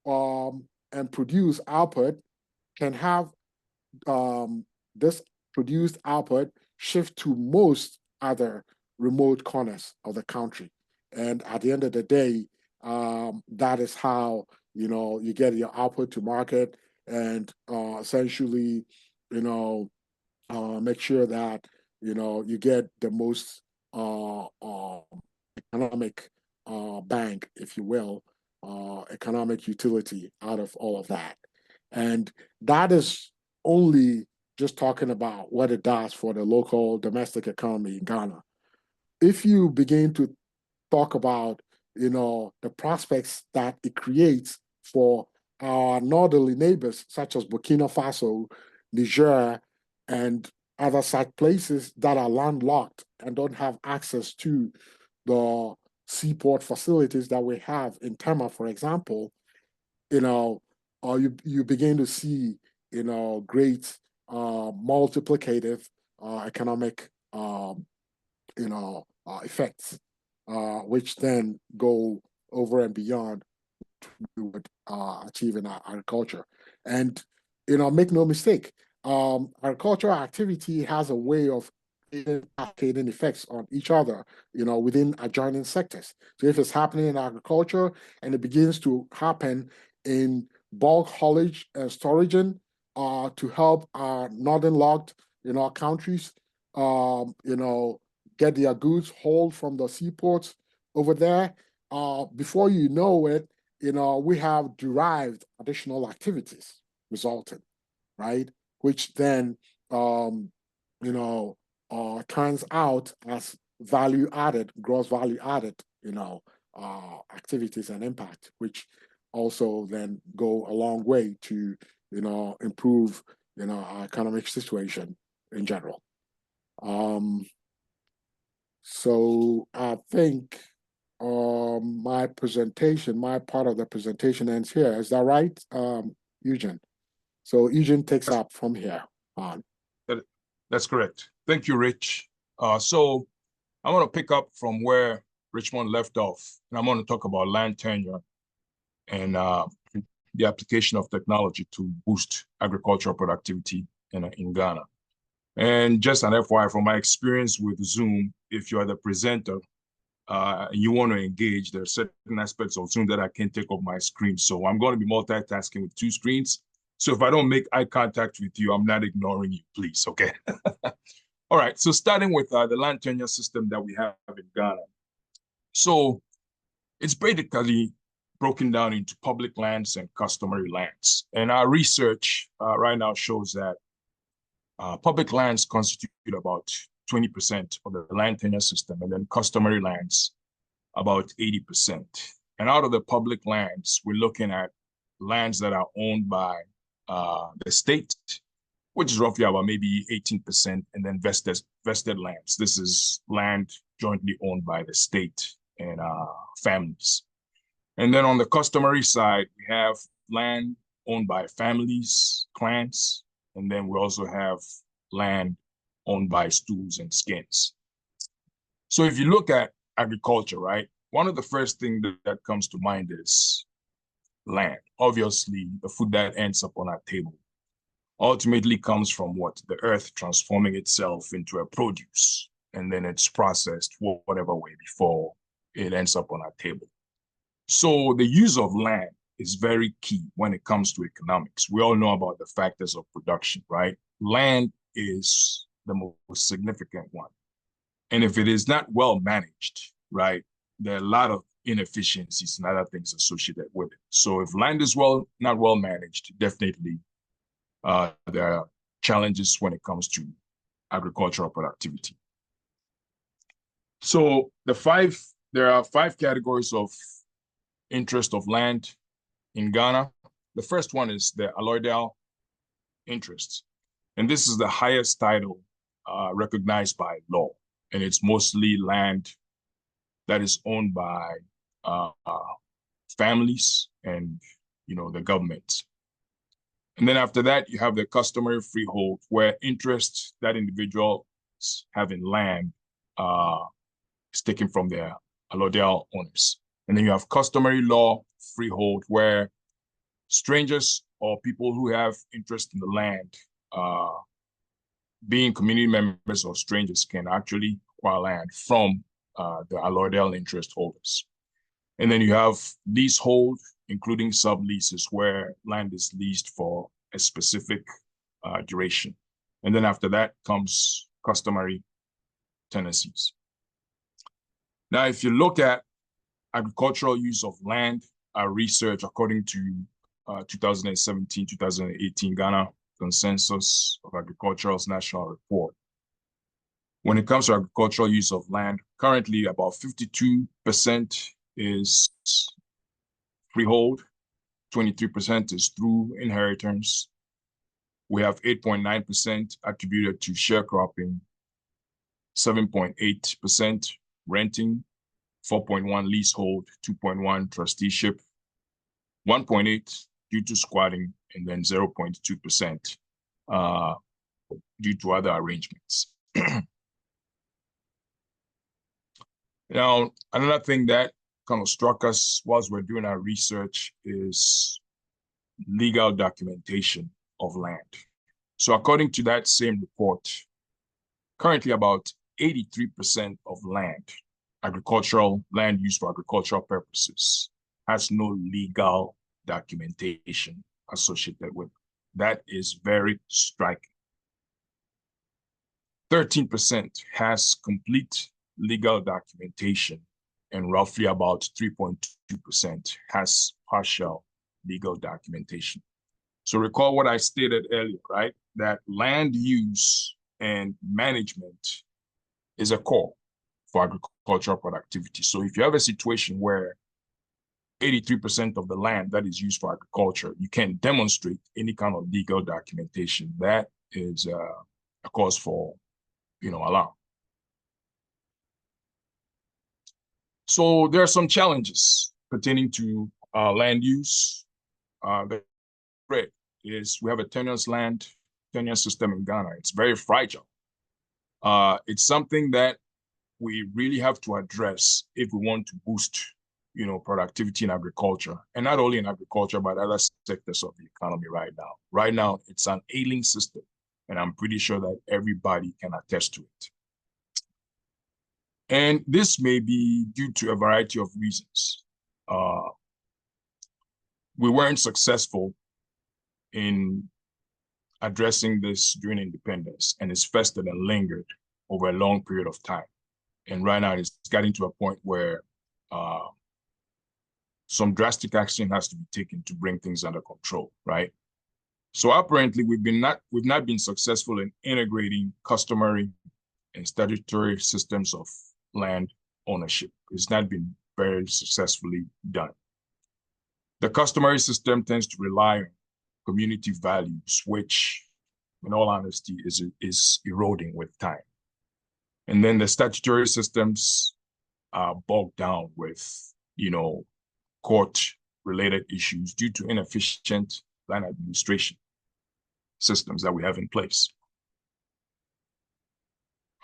and produce output can have this produced output shift to most other remote corners of the country. And at the end of the day, that is how you get your output to market, and essentially, make sure that you get the most economic bang, if you will, economic utility out of all of that. And that is only just talking about what it does for the local domestic economy in Ghana. If you begin to talk about, the prospects that it creates for our northerly neighbors, such as Burkina Faso, Niger, and other such places that are landlocked and don't have access to the seaport facilities that we have in Tema, for example, you begin to see, great multiplicative economic effects, which then go over and beyond we would achieve in our agriculture. And make no mistake, agricultural activity has a way of cascading effects on each other, within adjoining sectors. So if it's happening in agriculture and it begins to happen in bulk haulage and storaging to help our northern locked, countries, get their goods hauled from the seaports over there. Before you know it, we have derived additional activities resulting, right? Which then, turns out as value added, gross value added, activities and impact, which also then go a long way to, improve, our economic situation in general. So I think my part of the presentation ends here. Is that right, Eugene? So Eugene takes up from here on. That's correct. Thank you, Rich. So I want to pick up from where Richmond left off, and I'm going to talk about land tenure and the application of technology to boost agricultural productivity in Ghana. And just an FYI, from my experience with Zoom, if you are the presenter, you want to engage, there are certain aspects of Zoom that I can't take off my screen. So I'm going to be multitasking with 2 screens. So if I don't make eye contact with you, I'm not ignoring you, please, okay? All right, so starting with the land tenure system that we have in Ghana. So it's basically broken down into public lands and customary lands. And our research right now shows that public lands constitute about 20% of the land tenure system, and then customary lands about 80%. And out of the public lands, we're looking at lands that are owned by the state, which is roughly about maybe 18%, and then vested lands. This is land jointly owned by the state and families. And then on the customary side, we have land owned by families, clans, and then we also have land owned by stools and skins. So if you look at agriculture, right, one of the first things that comes to mind is land. Obviously, the food that ends up on our table ultimately comes from what? The earth transforming itself into a produce, and then it's processed whatever way before it ends up on our table. So the use of land is very key when it comes to economics. We all know about the factors of production, right? Land is the most significant one. And if it is not well managed, right, there are a lot of inefficiencies and other things associated with it. So if land is not well managed, definitely there are challenges when it comes to agricultural productivity. So there are 5 categories of interest of land in Ghana. The first one is the alloidial interest. And this is the highest title recognized by law. And it's mostly land that is owned by families and, the government. And then after that, you have the customary freehold, where interest that individuals have in land is taken from their alloidial owners. And then you have customary law freehold, where strangers or people who have interest in the land, being community members or strangers, can actually acquire land from the alloidial interest holders. And then you have leasehold, including subleases, where land is leased for a specific duration. And then after that comes customary tenancies. Now, if you look at agricultural use of land, our research, according to 2017-2018 Ghana Consensus of Agricultural's National Report, when it comes to agricultural use of land, currently about 52% is freehold, 23% is through inheritance. We have 8.9% attributed to sharecropping, 7.8% renting, 4.1% leasehold, 2.1% trusteeship, 1.8% due to squatting, and then 0.2% due to other arrangements. Now, another thing that kind of struck us whilst we're doing our research is legal documentation of land. So according to that same report, currently about 83% of land, agricultural land used for agricultural purposes, has no legal documentation associated with it. That is very striking. 13% has complete legal documentation, and roughly about 3.2% has partial legal documentation. So recall what I stated earlier, right? That land use and management is a core for agricultural productivity. So if you have a situation where 83% of the land that is used for agriculture, you can't demonstrate any kind of legal documentation, that is a cause for, alarm. So there are some challenges pertaining to land use. The threat is we have a tenure system in Ghana. It's very fragile. It's something that we really have to address if we want to boost, productivity in agriculture, and not only in agriculture, but other sectors of the economy right now. Right now, it's an ailing system. And I'm pretty sure that everybody can attest to it. And this may be due to a variety of reasons. We weren't successful in addressing this during independence, and it's festered and lingered over a long period of time. And right now it's getting to a point where some drastic action has to be taken to bring things under control, right? So apparently we've not been successful in integrating customary and statutory systems of land ownership. It's not been very successfully done. The customary system tends to rely on community values, which, in all honesty, is eroding with time. And then the statutory systems are bogged down with, court-related issues due to inefficient land administration systems that we have in place.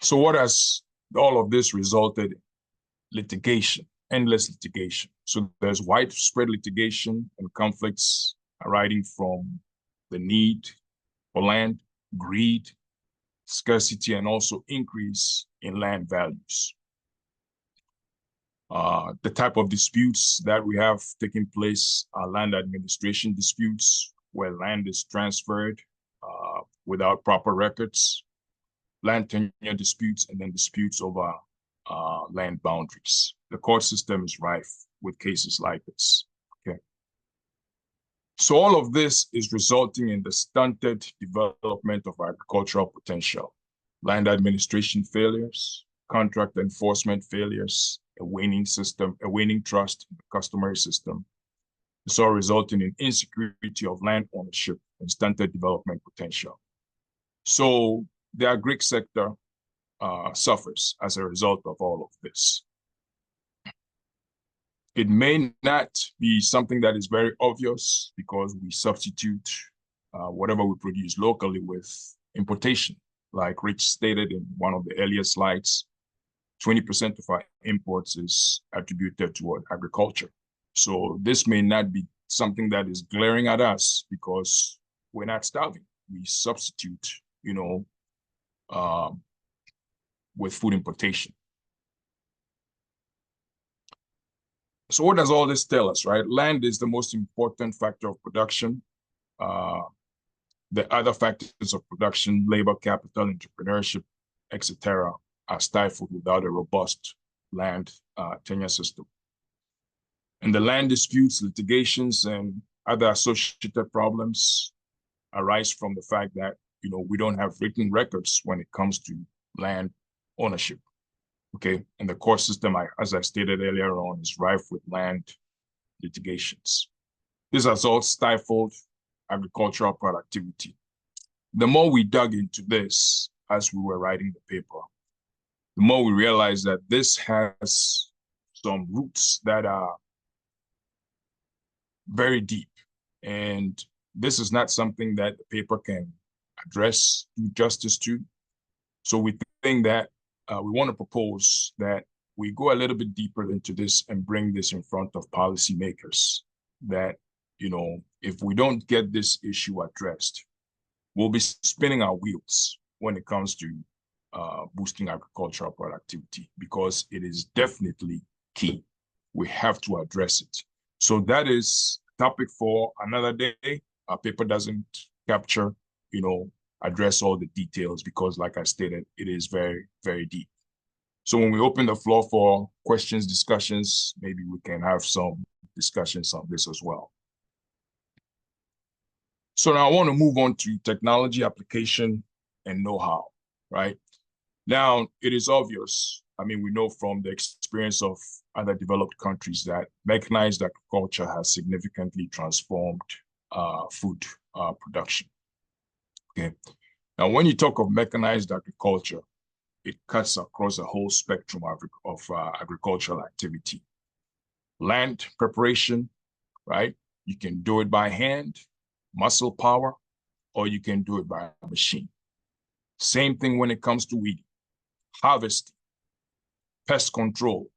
So what has all of this resulted in? Litigation, endless litigation. So there's widespread litigation and conflicts arising from the need for land, greed, scarcity, and also increase in land values. The type of disputes that we have taking place are land administration disputes, where land is transferred without proper records, land tenure disputes, and then disputes over land boundaries. The court system is rife with cases like this, okay? So all of this is resulting in the stunted development of agricultural potential, land administration failures, contract enforcement failures, a waning trust in the customary system. It's all resulting in insecurity of land ownership and stunted development potential. So the agri sector suffers as a result of all of this. It may not be something that is very obvious because we substitute whatever we produce locally with importation. Like Rich stated in one of the earlier slides, 20% of our imports is attributed toward agriculture. So this may not be something that is glaring at us because we're not starving. We substitute, with food importation. So what does all this tell us, right? Land is the most important factor of production. The other factors of production, labor, capital, entrepreneurship, etc., are stifled without a robust land tenure system. And the land disputes, litigations, and other associated problems arise from the fact that, we don't have written records when it comes to land ownership, okay? And the court system, as I stated earlier on, is rife with land litigations. This has all stifled agricultural productivity. The more we dug into this as we were writing the paper, the more we realized that this has some roots that are very deep. And this is not something that the paper can address, do justice to. So we think that we want to propose that we go a little bit deeper into this and bring this in front of policymakers, that, if we don't get this issue addressed, we'll be spinning our wheels when it comes to boosting agricultural productivity, because it is definitely key. We have to address it. So that is a topic for another day. Our paper doesn't capture, address all the details because, like I stated, it is very, very deep. So when we open the floor for questions, discussions, maybe we can have some discussions on this as well. So now I want to move on to technology application and know-how, right? Now, it is obvious, we know from the experience of other developed countries that mechanized agriculture has significantly transformed food production, okay? Now, when you talk of mechanized agriculture, it cuts across a whole spectrum of agricultural activity. Land preparation, right? You can do it by hand, muscle power, or you can do it by a machine. Same thing when it comes to weeding, harvesting, pest control,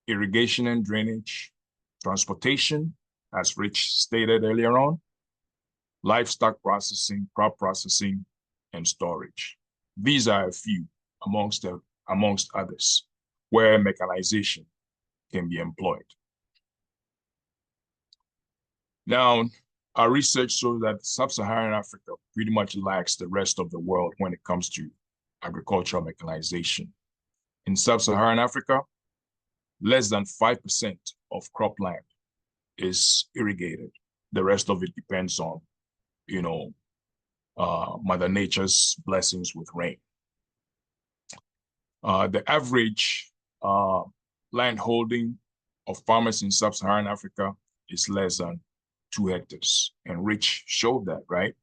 irrigation and drainage, transportation, as Rich stated earlier on, livestock processing, crop processing, and storage. These are a few amongst others where mechanization can be employed. Now, our research shows that sub-Saharan Africa pretty much lacks the rest of the world when it comes to agricultural mechanization. In sub-Saharan Africa, less than 5% of cropland is irrigated. The rest of it depends on, Mother Nature's blessings with rain. The average land holding of farmers in sub-Saharan Africa is less than 2 hectares. And Rich showed that, right?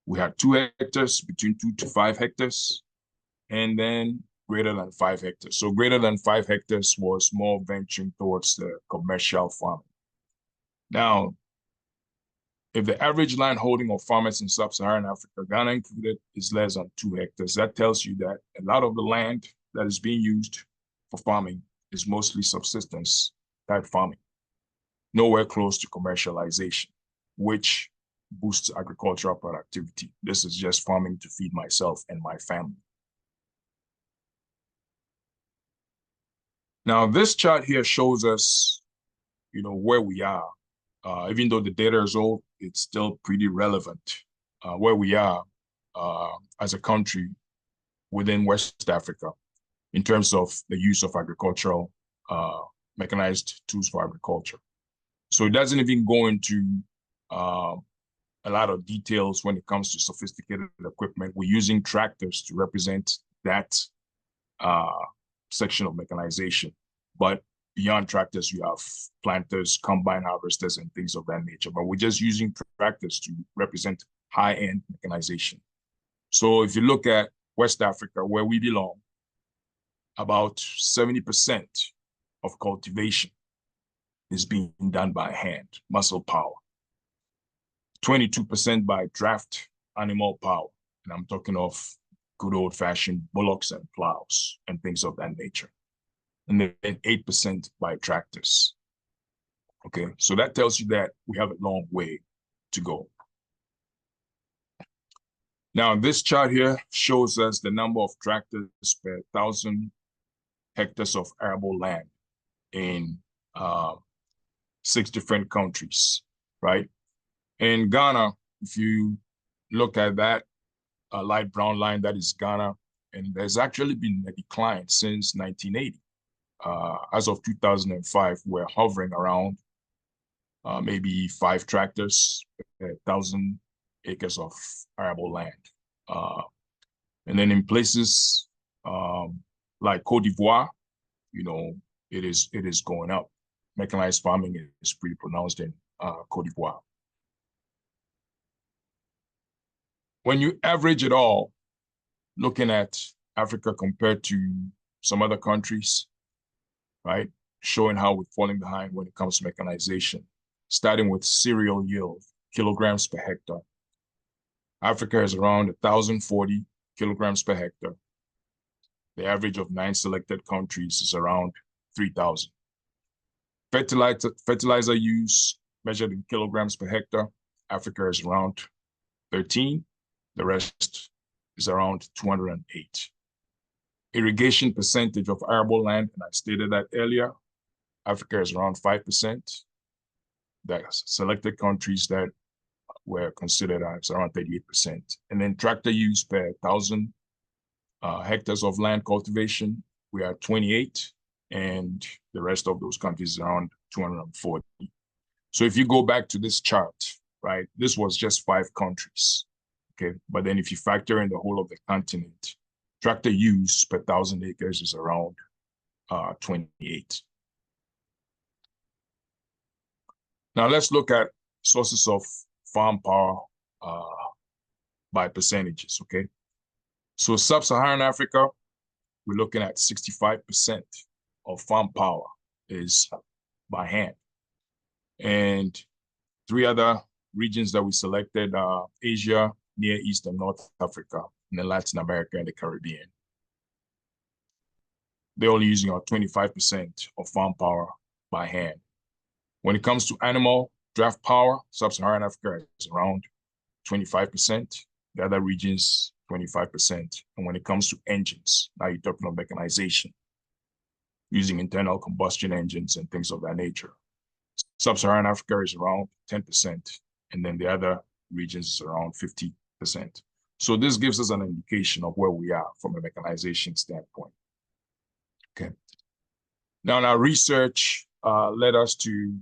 We had 2 hectares, between 2 to 5 hectares, and then greater than 5 hectares. So greater than 5 hectares was more venturing towards the commercial farming. Now, if the average land holding of farmers in sub-Saharan Africa, Ghana included, is less than 2 hectares, that tells you that a lot of the land that is being used for farming is mostly subsistence type farming, nowhere close to commercialization, which boosts agricultural productivity. This is just farming to feed myself and my family. Now, this chart here shows us, where we are. Even though the data is old, it's still pretty relevant where we are as a country within West Africa in terms of the use of agricultural mechanized tools for agriculture. So it doesn't even go into a lot of details when it comes to sophisticated equipment. We're using tractors to represent that section of mechanization. But beyond tractors, you have planters, combine harvesters, and things of that nature. But we're just using tractors to represent high-end mechanization. So if you look at West Africa, where we belong, about 70% of cultivation is being done by hand, muscle power. 22% by draft animal power. And I'm talking of good old-fashioned bullocks and plows and things of that nature. And then 8% by tractors. Okay, so that tells you that we have a long way to go. Now, this chart here shows us the number of tractors per 1,000 hectares of arable land in 6 different countries, right? In Ghana, if you look at that light brown line, that is Ghana, and there's actually been a decline since 1980. As of 2005, we're hovering around maybe 5 tractors per 1,000 acres of arable land. And then in places like Cote d'Ivoire, it is going up. Mechanized farming is pretty pronounced in Cote d'Ivoire. When you average it all, looking at Africa compared to some other countries, right, showing how we're falling behind when it comes to mechanization, starting with cereal yield, kilograms per hectare. Africa is around 1,040 kilograms per hectare. The average of 9 selected countries is around 3,000. Fertilizer use measured in kilograms per hectare, Africa is around 13. The rest is around 208. Irrigation percentage of arable land, and I stated that earlier, Africa is around 5%. The selected countries that were considered as around 38%. And then tractor use per 1,000 hectares of land cultivation, we are 28, and the rest of those countries is around 240. So if you go back to this chart, right, this was just 5 countries, okay? But then if you factor in the whole of the continent, tractor use per 1,000 acres is around 28. Now let's look at sources of farm power by percentages, okay? So sub-Saharan Africa, we're looking at 65% of farm power is by hand. And 3 other regions that we selected are Asia, Near East and North Africa, and then Latin America and the Caribbean. They're only using about 25% of farm power by hand. When it comes to animal draft power, sub-Saharan Africa is around 25%. The other regions 25%. And when it comes to engines, now you're talking about mechanization, using internal combustion engines and things of that nature. Sub-Saharan Africa is around 10%, and then the other regions is around 50%. So this gives us an indication of where we are from a mechanization standpoint. Okay. Now, our research led us to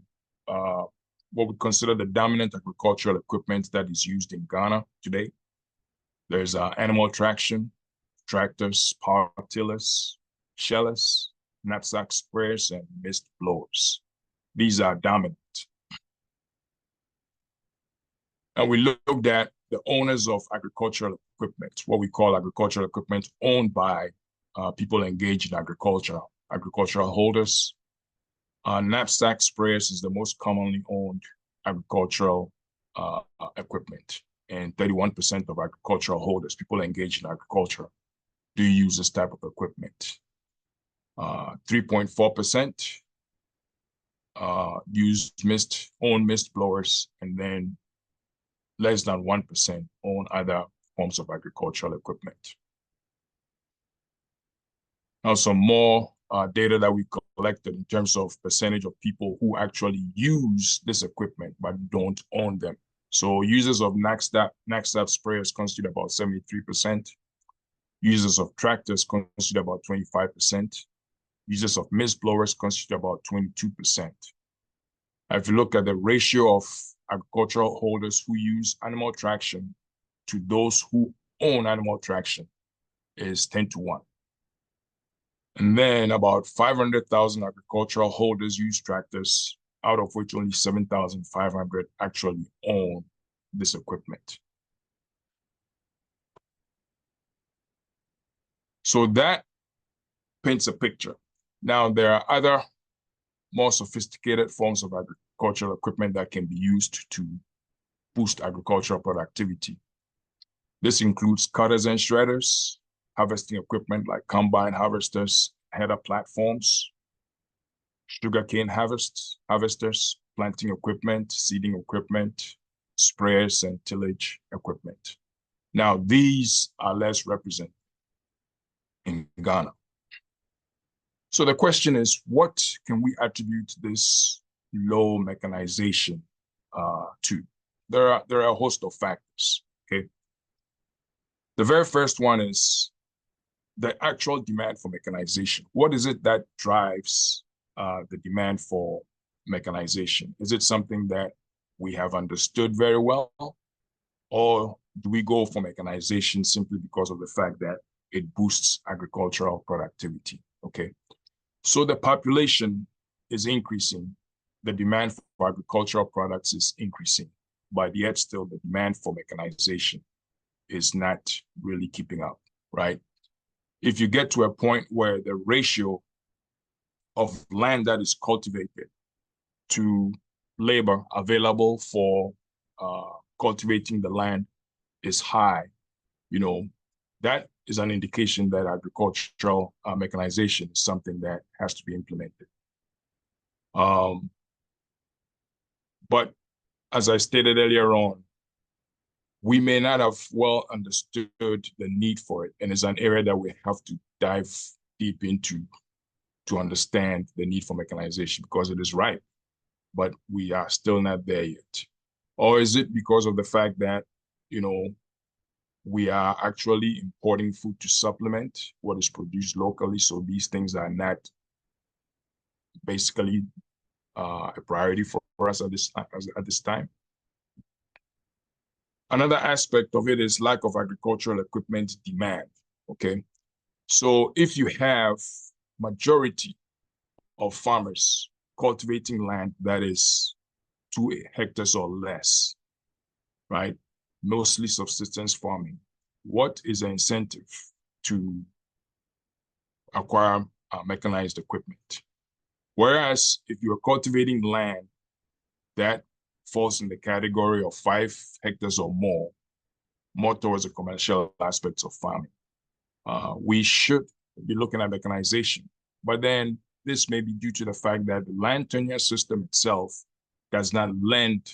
what we consider the dominant agricultural equipment that is used in Ghana today. There's animal traction, tractors, power tillers, shellers, knapsack sprayers, and mist blowers. These are dominant. And we looked at the owners of agricultural equipment, what we call agricultural equipment owned by people engaged in agricultural holders. Knapsack sprayers is the most commonly owned agricultural equipment, and 31% of agricultural holders, people engaged in agriculture, do use this type of equipment. 3.4% use own mist blowers, and then less than 1% own other forms of agricultural equipment. Now, some more data that we collected in terms of percentage of people who actually use this equipment but don't own them. So users of knapsack sprayers constitute about 73%. Users of tractors constitute about 25%. Users of mist blowers constitute about 22%. If you look at the ratio of agricultural holders who use animal traction to those who own animal traction is 10-1. And then about 500,000 agricultural holders use tractors, out of which only 7,500 actually own this equipment. So that paints a picture. Now, there are other more sophisticated forms of agricultural equipment that can be used to boost agricultural productivity. This includes cutters and shredders, harvesting equipment like combine harvesters, header platforms, sugarcane harvesters, planting equipment, seeding equipment, sprayers, and tillage equipment. Now, these are less represented in Ghana. So the question is, what can we attribute this low mechanization to? There are a host of factors, okay? The very first one is the actual demand for mechanization. What is it that drives the demand for mechanization? Is it something that we have understood very well? Or do we go for mechanization simply because of the fact that it boosts agricultural productivity, okay? So the population is increasing, the demand for agricultural products is increasing, but yet still the demand for mechanization is not really keeping up, right? If you get to a point where the ratio of land that is cultivated to labor available for cultivating the land is high, you know, that is an indication that agricultural mechanization is something that has to be implemented. But as I stated earlier on, we may not have well understood the need for it, and it's an area that we have to dive deep into to understand the need for mechanization, because it is ripe, but we are still not there yet. Or is it because of the fact that, you know, we are actually importing food to supplement what is produced locally, so these things are not basically a priority for us at this time? Another aspect of it is lack of agricultural equipment demand, okay? So if you have majority of farmers cultivating land that is 2 hectares or less, right? Mostly subsistence farming, what is the incentive to acquire mechanized equipment? Whereas if you're cultivating land that falls in the category of 5 hectares or more towards the commercial aspects of farming, we should be looking at mechanization. But then this may be due to the fact that the land tenure system itself does not lend,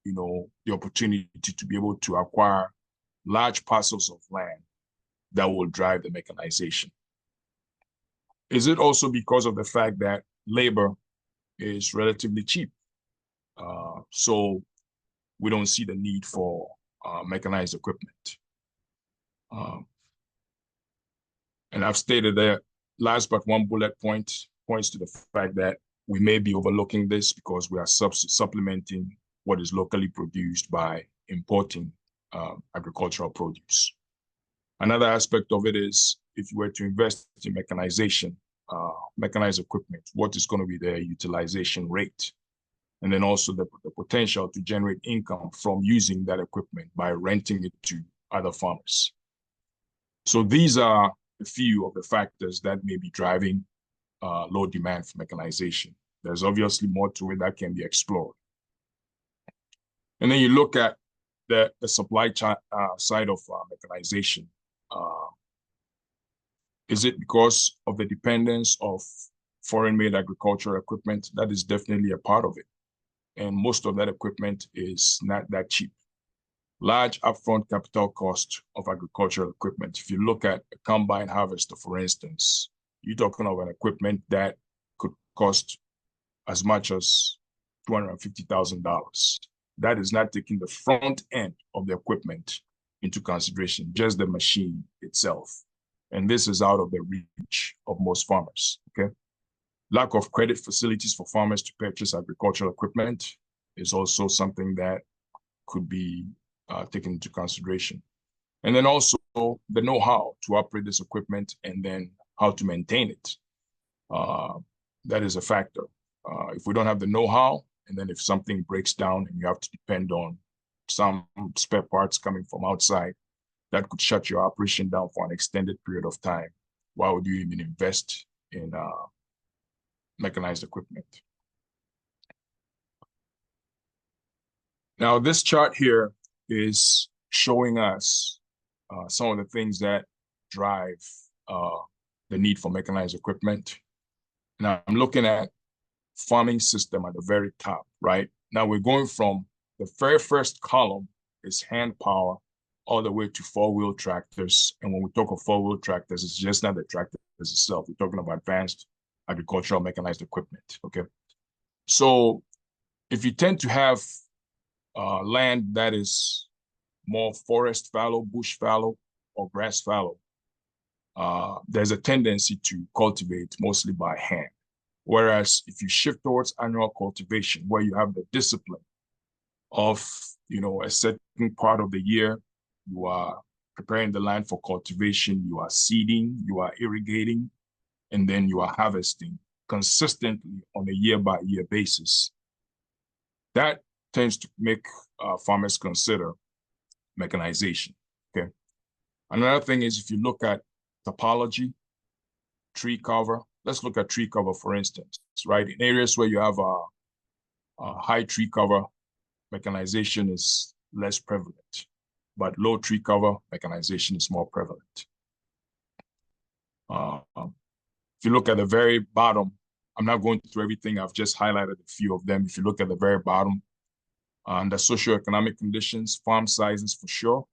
you know, the opportunity to be able to acquire large parcels of land that will drive the mechanization. Is it also because of the fact that labor is relatively cheap? So we don't see the need for mechanized equipment. And I've stated that last but one bullet point points to the fact that we may be overlooking this because we are supplementing what is locally produced by importing agricultural produce. Another aspect of it is if you were to invest in mechanization, mechanized equipment, what is going to be their utilization rate? And then also the potential to generate income from using that equipment by renting it to other farmers. So these are a few of the factors that may be driving low demand for mechanization. There's obviously more to it that can be explored. And then you look at the supply side of mechanization. Is it because of the dependence of foreign-made agricultural equipment? That is definitely a part of it. And most of that equipment is not that cheap. Large upfront capital cost of agricultural equipment. If you look at a combine harvester, for instance, you're talking of an equipment that could cost as much as $250,000. That is not taking the front end of the equipment into consideration, just the machine itself. And this is out of the reach of most farmers, okay? Lack of credit facilities for farmers to purchase agricultural equipment is also something that could be taken into consideration. And then also the know-how to operate this equipment and then how to maintain it. That is a factor. If we don't have the know-how, and then if something breaks down and you have to depend on some spare parts coming from outside, that could shut your operation down for an extended period of time. Why would you even invest in mechanized equipment? Now, this chart here is showing us some of the things that drive the need for mechanized equipment. Now, I'm looking at farming system at the very top, right? Now we're going from the very first column is hand power all the way to four-wheel tractors. And when we talk of four-wheel tractors, it's just not the tractors itself. We're talking about advanced agricultural mechanized equipment, okay? So if you tend to have land that is more forest fallow, bush fallow, or grass fallow, there's a tendency to cultivate mostly by hand. Whereas if you shift towards annual cultivation, where you have the discipline of, a certain part of the year, you are preparing the land for cultivation, you are seeding, you are irrigating, and then you are harvesting consistently on a year-by-year basis. That tends to make farmers consider mechanization, okay? Another thing is if you look at topology, tree cover, let's look at tree cover, for instance, right? In areas where you have a high tree cover, mechanization is less prevalent, but low tree cover, mechanization is more prevalent. If you look at the very bottom, I'm not going through everything, I've just highlighted a few of them. If you look at the very bottom, under socioeconomic conditions, farm sizes for sure,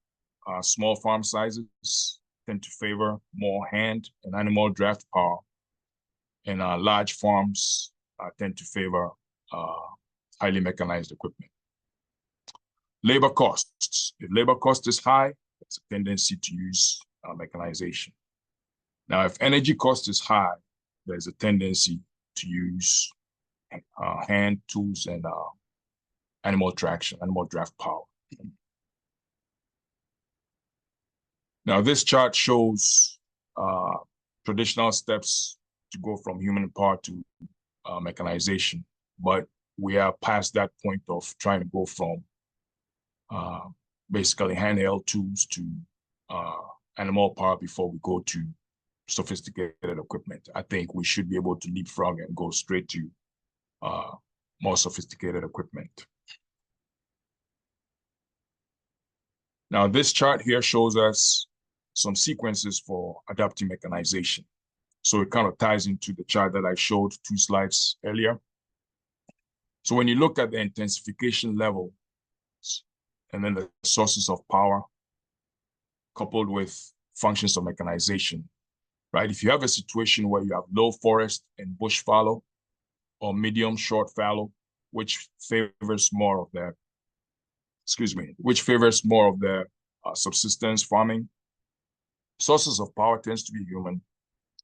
small farm sizes tend to favor more hand and animal draft power, and large farms tend to favor highly mechanized equipment. Labor costs. If labor cost is high, there's a tendency to use mechanization. Now, if energy cost is high, there's a tendency to use hand tools and animal traction, animal draft power. Now, this chart shows traditional steps to go from human power to mechanization, but we are past that point of trying to go from basically handheld tools to animal power before we go to sophisticated equipment. I think we should be able to leapfrog and go straight to more sophisticated equipment. Now, this chart here shows us some sequences for adapting mechanization. So it kind of ties into the chart that I showed 2 slides earlier. So when you look at the intensification level and then the sources of power, coupled with functions of mechanization, right? If you have a situation where you have low forest and bush fallow, or medium short fallow, which favors more of the, subsistence farming, sources of power tends to be human,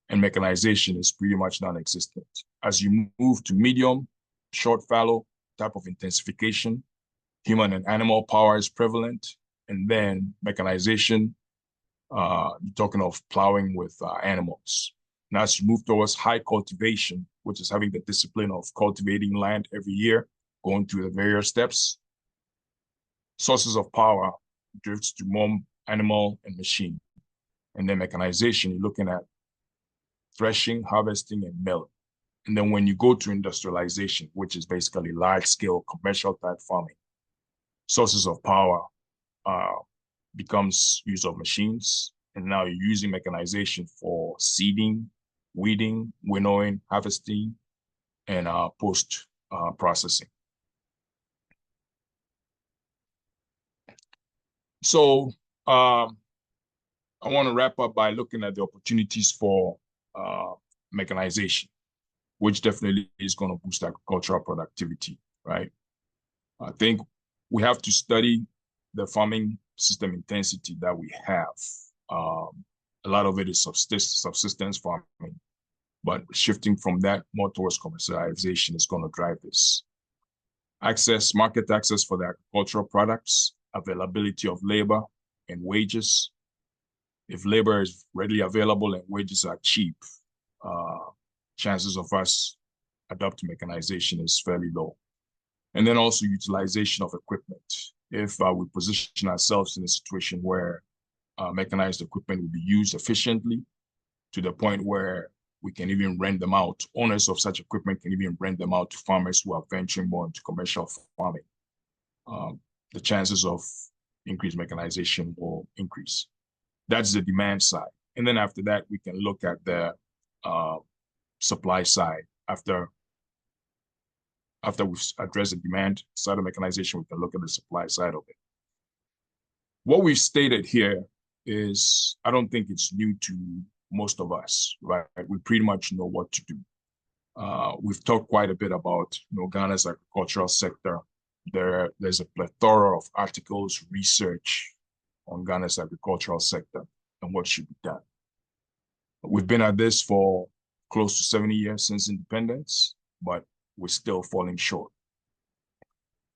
and mechanization is pretty much non-existent. As you move to medium, short fallow type of intensification, human and animal power is prevalent, and then mechanization, you're talking of plowing with animals. Now, as you move towards high cultivation, which is having the discipline of cultivating land every year, going through the various steps, sources of power drifts to more animal and machine. And then mechanization, you're looking at threshing, harvesting, and milling. And then when you go to industrialization, which is basically large-scale commercial type farming, sources of power becomes use of machines. And now you're using mechanization for seeding, weeding, winnowing, harvesting, and post processing. So I want to wrap up by looking at the opportunities for mechanization, which definitely is going to boost agricultural productivity, right? I think we have to study the farming system intensity that we have. A lot of it is subsistence farming, but shifting from that more towards commercialization is going to drive this. Market access for the agricultural products, availability of labor and wages. If labor is readily available and wages are cheap, chances of us adopting mechanization is fairly low. And then also utilization of equipment. If we position ourselves in a situation where mechanized equipment will be used efficiently to the point where we can even rent them out, owners of such equipment can even rent them out to farmers who are venturing more into commercial farming, the chances of increased mechanization will increase. That's the demand side. And then after that, we can look at the supply side. After we've addressed the demand side of mechanization, we can look at the supply side of it. What we've stated here is, I don't think it's new to most of us, right? We pretty much know what to do. We've talked quite a bit about Ghana's agricultural sector. There's a plethora of articles, research on Ghana's agricultural sector and what should be done. We've been at this for close to 70 years since independence, but we're still falling short.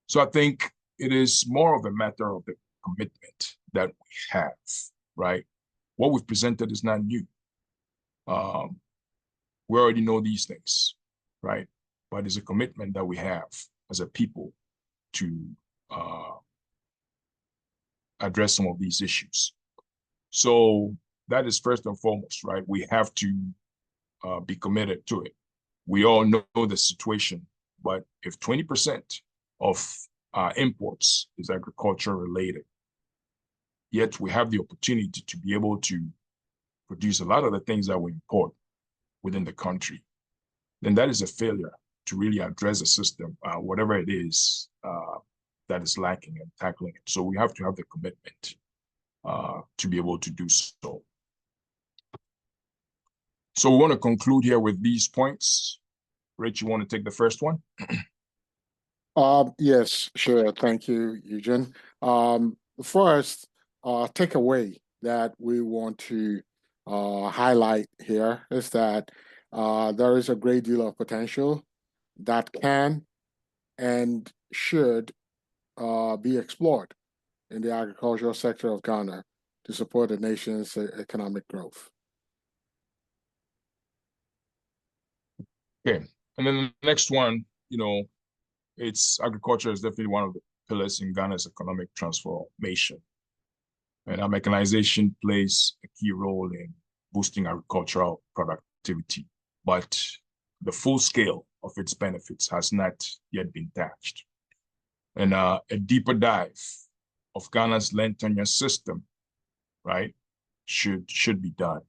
So I think it is more of a matter of the commitment that we have, right? What we've presented is not new. We already know these things, right? But it's a commitment that we have as a people to address some of these issues. So that is first and foremost, right? We have to be committed to it. We all know the situation, but if 20% of our imports is agriculture related, yet we have the opportunity to be able to produce a lot of the things that we import within the country, then that is a failure to really address the system, whatever it is that is lacking and tackling it. So we have to have the commitment to be able to do so. So we want to conclude here with these points. Rich, you want to take the first one? Yes, sure. Thank you, Eugene. First, takeaway that we want to highlight here is that there is a great deal of potential that can and should be explored in the agricultural sector of Ghana to support the nation's economic growth. Okay, and then the next one, agriculture is definitely one of the pillars in Ghana's economic transformation. And our mechanization plays a key role in boosting agricultural productivity, but the full scale of its benefits has not yet been touched. And a deeper dive of Ghana's land tenure system, right, should be done.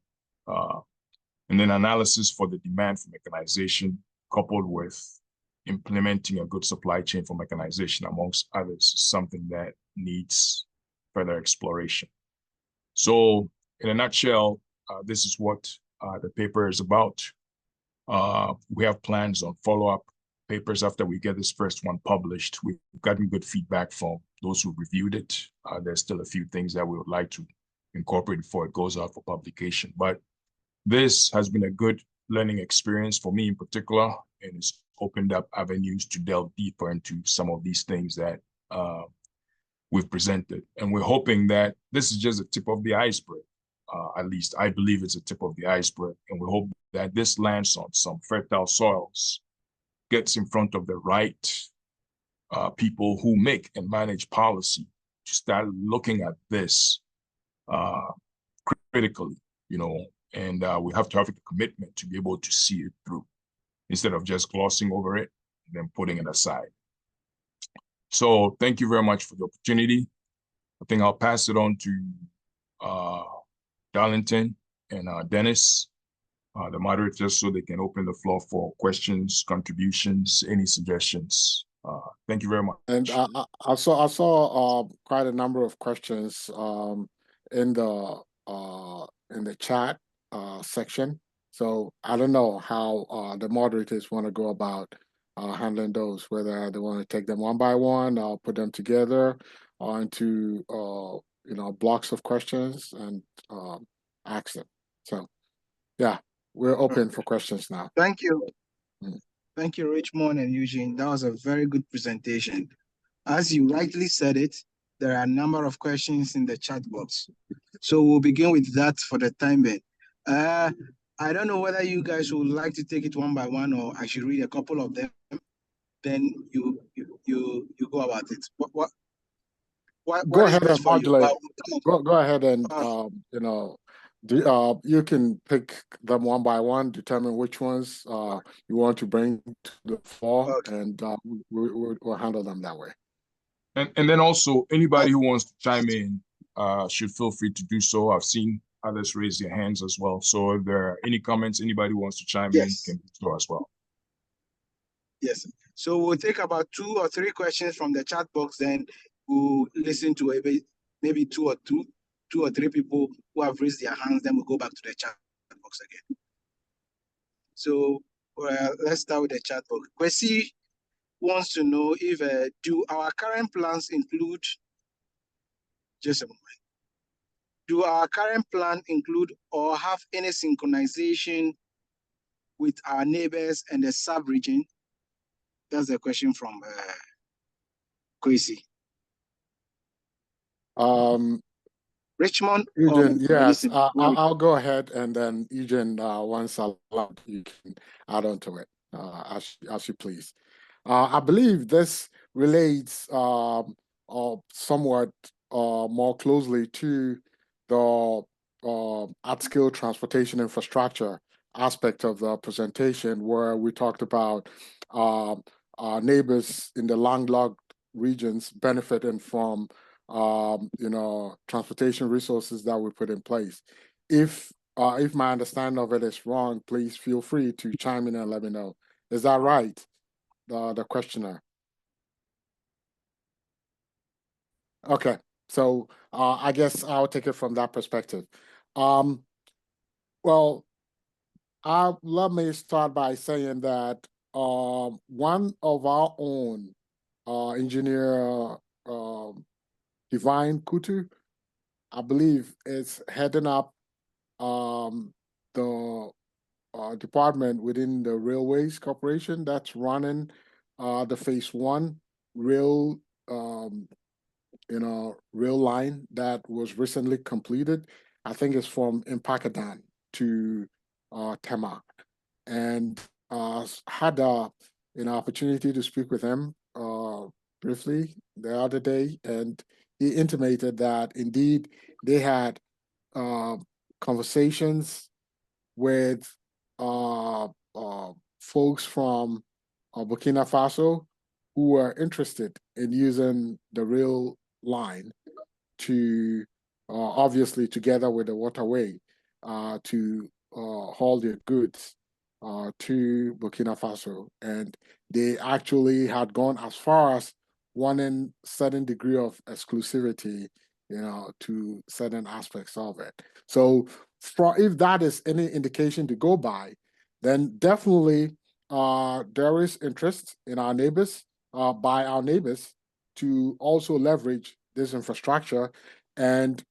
And then analysis for the demand for mechanization, coupled with implementing a good supply chain for mechanization, amongst others, is something that needs further exploration. So in a nutshell, this is what the paper is about. We have plans on follow-up papers after we get this first one published. We've gotten good feedback from those who reviewed it. There's still a few things that we would like to incorporate before it goes out for publication. But this has been a good learning experience for me in particular, and it's opened up avenues to delve deeper into some of these things that we've presented. And we're hoping that this is just the tip of the iceberg. At least I believe it's a tip of the iceberg. And we hope that this lands on some fertile soils, gets in front of the right people who make and manage policy to start looking at this critically, you know, and we have to have a commitment to be able to see it through instead of just glossing over it and then putting it aside. So thank you very much for the opportunity. I think I'll pass it on to Darlington and Dennis, the moderators, so they can open the floor for questions, contributions, any suggestions. Thank you very much. And I saw quite a number of questions in the chat section. So I don't know how the moderators want to go about handling those, whether they want to take them one by one or put them together into blocks of questions and ask them. So yeah, we're open for questions now. Thank you. Thank you, Richmond and Eugene. That was a very good presentation. As you rightly said it, there are a number of questions in the chat box. So we'll begin with that for the time being. I don't know whether you guys would like to take it one by one, or I should read a couple of them. Then you go about it. Go ahead and modulate. Go ahead and you can pick them one by one, determine which ones you want to bring to the floor, okay. And we'll handle them that way. And then also, anybody who wants to chime in should feel free to do so. I've seen others raise their hands as well. So if there are any comments, anybody who wants to chime in can do so as well. Yes. So we'll take about 2 or 3 questions from the chat box, then we'll listen to maybe two or three people who have raised their hands, then we'll go back to the chat box again. So let's start with the chat box. Kwesi wants to know if do our current plans include, just a moment, do our current plan include or have any synchronization with our neighbors and the sub-region? That's the question from Kwesi. Richmond? Eugene, yes, I'll go ahead, and then Eugene, once allowed, you can add on to it as you please. I believe this relates somewhat more closely to the at-scale transportation infrastructure aspect of the presentation, where we talked about our neighbors in the landlocked regions benefiting from transportation resources that we put in place. If my understanding of it is wrong, please feel free to chime in and let me know. Is that right, the questioner? Okay, so I guess I'll take it from that perspective. Well, let me start by saying that one of our own engineer, Divine Kutu, I believe, is heading up the department within the Railways Corporation that's running the Phase 1 rail, rail line that was recently completed. I think it's from Impakadan to Tema, and had an opportunity to speak with him briefly the other day, and he intimated that indeed they had conversations with folks from Burkina Faso who were interested in using the rail line to obviously together with the waterway to haul their goods to Burkina Faso, and they actually had gone as far as wanting certain degree of exclusivity to certain aspects of it. So if that is any indication to go by, then definitely there is interest in our neighbors, by our neighbors, to also leverage this infrastructure. And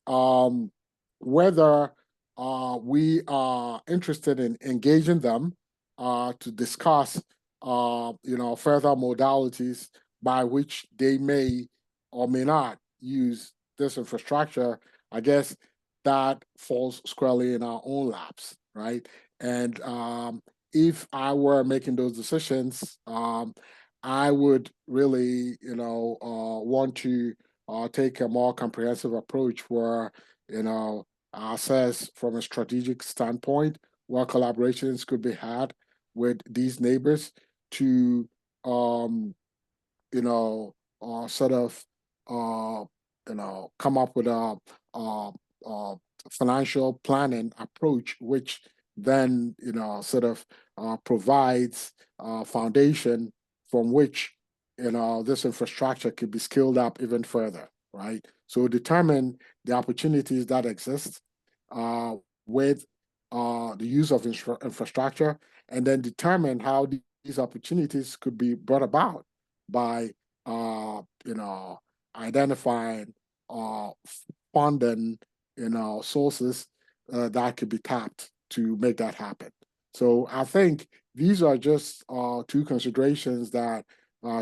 whether we are interested in engaging them to discuss further modalities by which they may or may not use this infrastructure, I guess that falls squarely in our own laps, right? And if I were making those decisions, I would really, want to take a more comprehensive approach where, assess from a strategic standpoint what collaborations could be had with these neighbors to, sort of, come up with a financial planning approach, which then, sort of provides a foundation from which, this infrastructure could be scaled up even further, right? So determine the opportunities that exist with the use of infrastructure, and then determine how these opportunities could be brought about by identifying funding sources that could be tapped to make that happen. So I think these are just two considerations that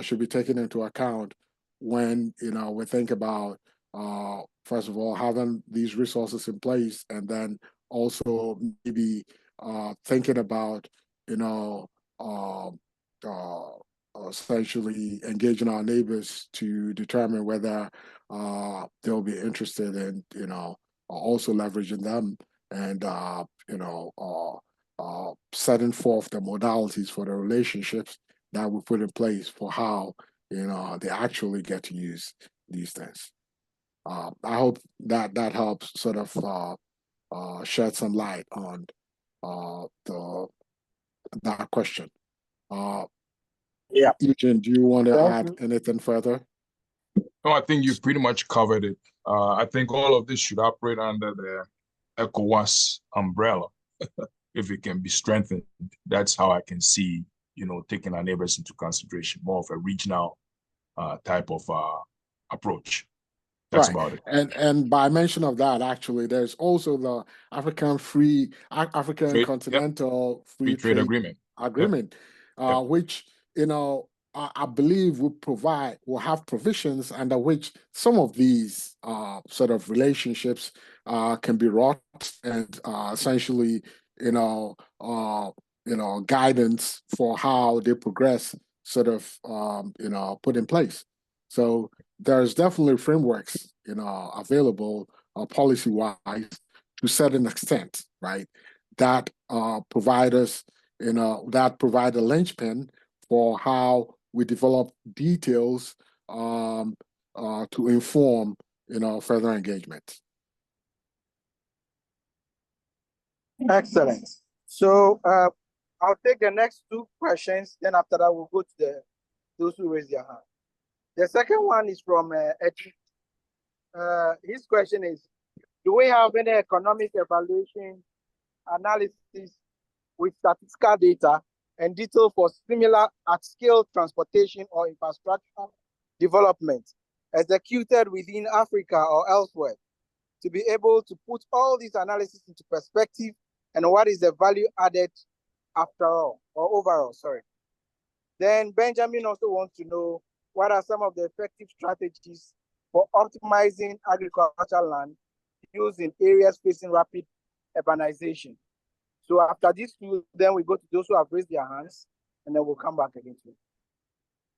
should be taken into account when we think about first of all having these resources in place, and then also maybe thinking about essentially engaging our neighbors to determine whether they'll be interested in, also leveraging them and, setting forth the modalities for the relationships that we put in place for how, they actually get to use these things. I hope that helps sort of shed some light on that question. Yeah. Eugene, do you want to add anything further? No, I think you've pretty much covered it. I think all of this should operate under the ECOWAS umbrella. If it can be strengthened, that's how I can see, taking our neighbors into consideration, more of a regional type of approach. That's right. about it. And by mention of that, actually, there's also the African Continental Free Trade Agreement, Yep. which, I believe will have provisions under which some of these sort of relationships can be wrought, and essentially, guidance for how they progress sort of, put in place. So there's definitely frameworks, available policy-wise to a certain extent, right? That provide us, that provide a linchpin for how we develop details to inform, further engagement. Excellent. So I'll take the next two questions. Then after that, we'll go to those who raise their hand. The second one is from Eddie. His question is, do we have any economic evaluation analysis with statistical data and detail for similar at-scale transportation or infrastructure development executed within Africa or elsewhere, to be able to put all these analysis into perspective and what is the value added after all, or overall, sorry. Then Benjamin also wants to know what are some of the effective strategies for optimizing agricultural land used in areas facing rapid urbanization. So after these two, then we go to those who have raised their hands, and then we'll come back again to it.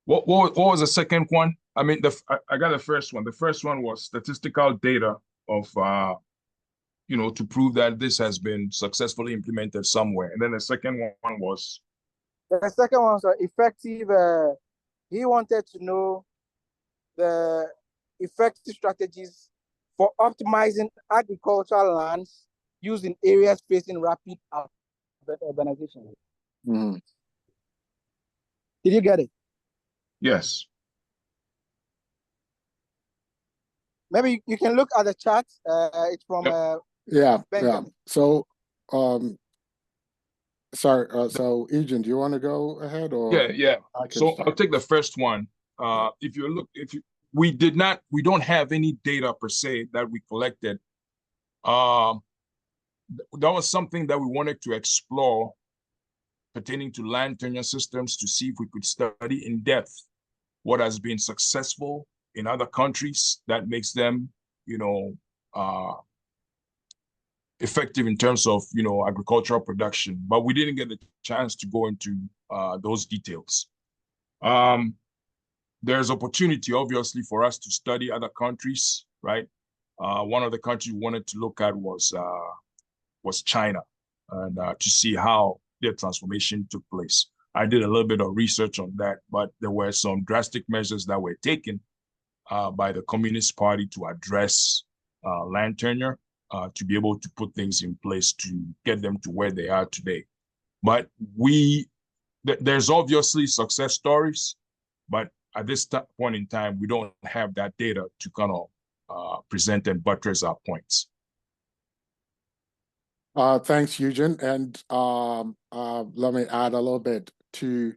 What was the second one? I mean, I got the first one. The first one was statistical data of, to prove that this has been successfully implemented somewhere. And then the second one was? The second one was effective. He wanted to know the effective strategies for optimizing agricultural lands used in areas facing rapid urbanization. Mm-hmm. Did you get it? Yes. Maybe you can look at the chat. It's from yeah. Benjamin. So sorry, so Eugene, do you want to go ahead, or yeah. I can So start? I'll take the first one. We don't have any data per se that we collected. That was something that we wanted to explore pertaining to land tenure systems, to see if we could study in depth what has been successful in other countries that makes them, effective in terms of, agricultural production. But we didn't get the chance to go into those details. There's opportunity, obviously, for us to study other countries, right? One of the countries we wanted to look at was China, and to see how their transformation took place. I did a little bit of research on that, but there were some drastic measures that were taken by the Communist Party to address land tenure, to be able to put things in place to get them to where they are today. But there's obviously success stories, but at this point in time, we don't have that data to kind of present and buttress our points. Thanks, Eugene. And let me add a little bit to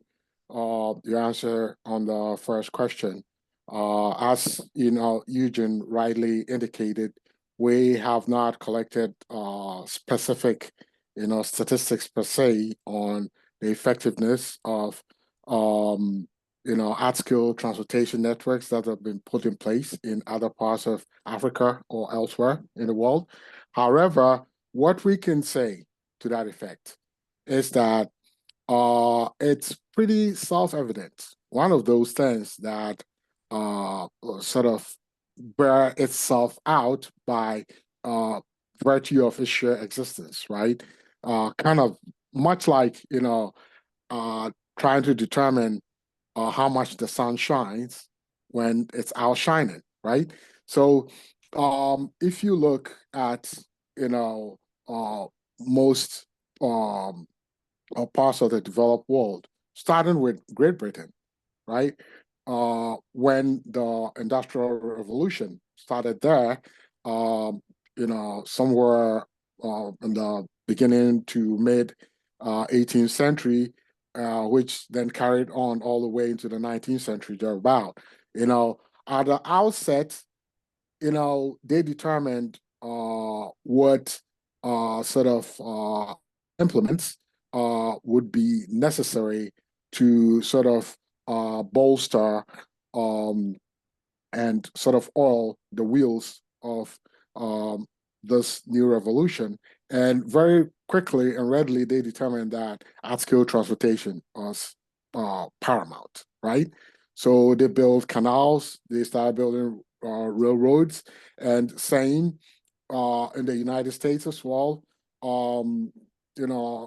your answer on the first question. As you know, Eugene rightly indicated, we have not collected specific, statistics per se on the effectiveness of at-scale transportation networks that have been put in place in other parts of Africa or elsewhere in the world. However, what we can say to that effect is that it's pretty self-evident. One of those things that sort of bear itself out by virtue of its sheer existence, right? Kind of much like, trying to determine how much the sun shines when it's outshining, right? So if you look at, most parts of the developed world, starting with Great Britain, right? When the Industrial Revolution started there, somewhere in the beginning to mid 18th century, which then carried on all the way into the 19th century, thereabout. At the outset, they determined what sort of implements would be necessary to sort of bolster and sort of oil the wheels of this new revolution. And very quickly and readily, they determined that at-scale transportation was paramount, right? So they built canals, they started building railroads, and same in the United States as well.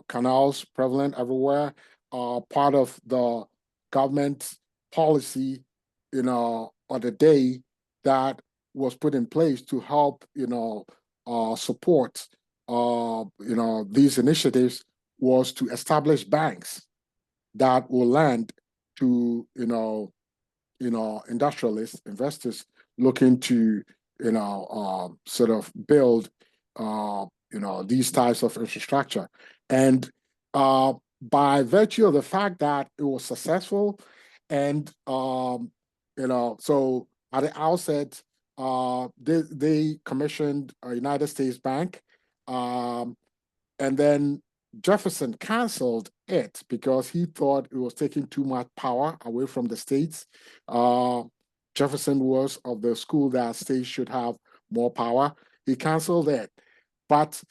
Canals prevalent everywhere. Part of the government policy, on the day that was put in place to help, support, these initiatives was to establish banks that will lend to, industrialists, investors looking to, sort of build, these types of infrastructure. And by virtue of the fact that it was successful, and so at the outset, they commissioned a United States bank, and then Jefferson canceled it because he thought it was taking too much power away from the states. Jefferson was of the school that states should have more power. He canceled it. But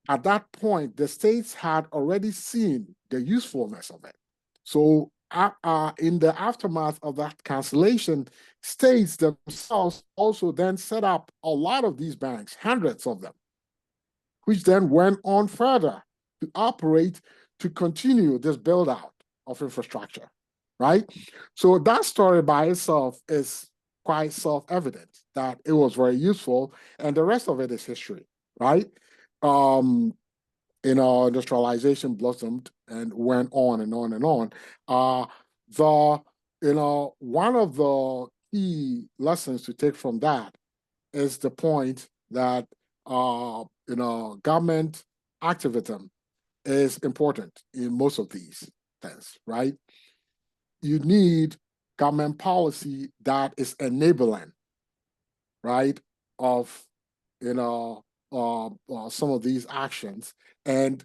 at that point, the states had already seen the usefulness of it. So in the aftermath of that cancellation, states themselves also then set up a lot of these banks, hundreds of them, which then went on further to operate to continue this build out of infrastructure, right? So that story by itself is quite self-evident that it was very useful, and the rest of it is history, right? Industrialization blossomed and went on and on and on. One of the key lessons to take from that is the point that government activism is important in most of these things, right? You need government policy that is enabling, right, of some of these actions. And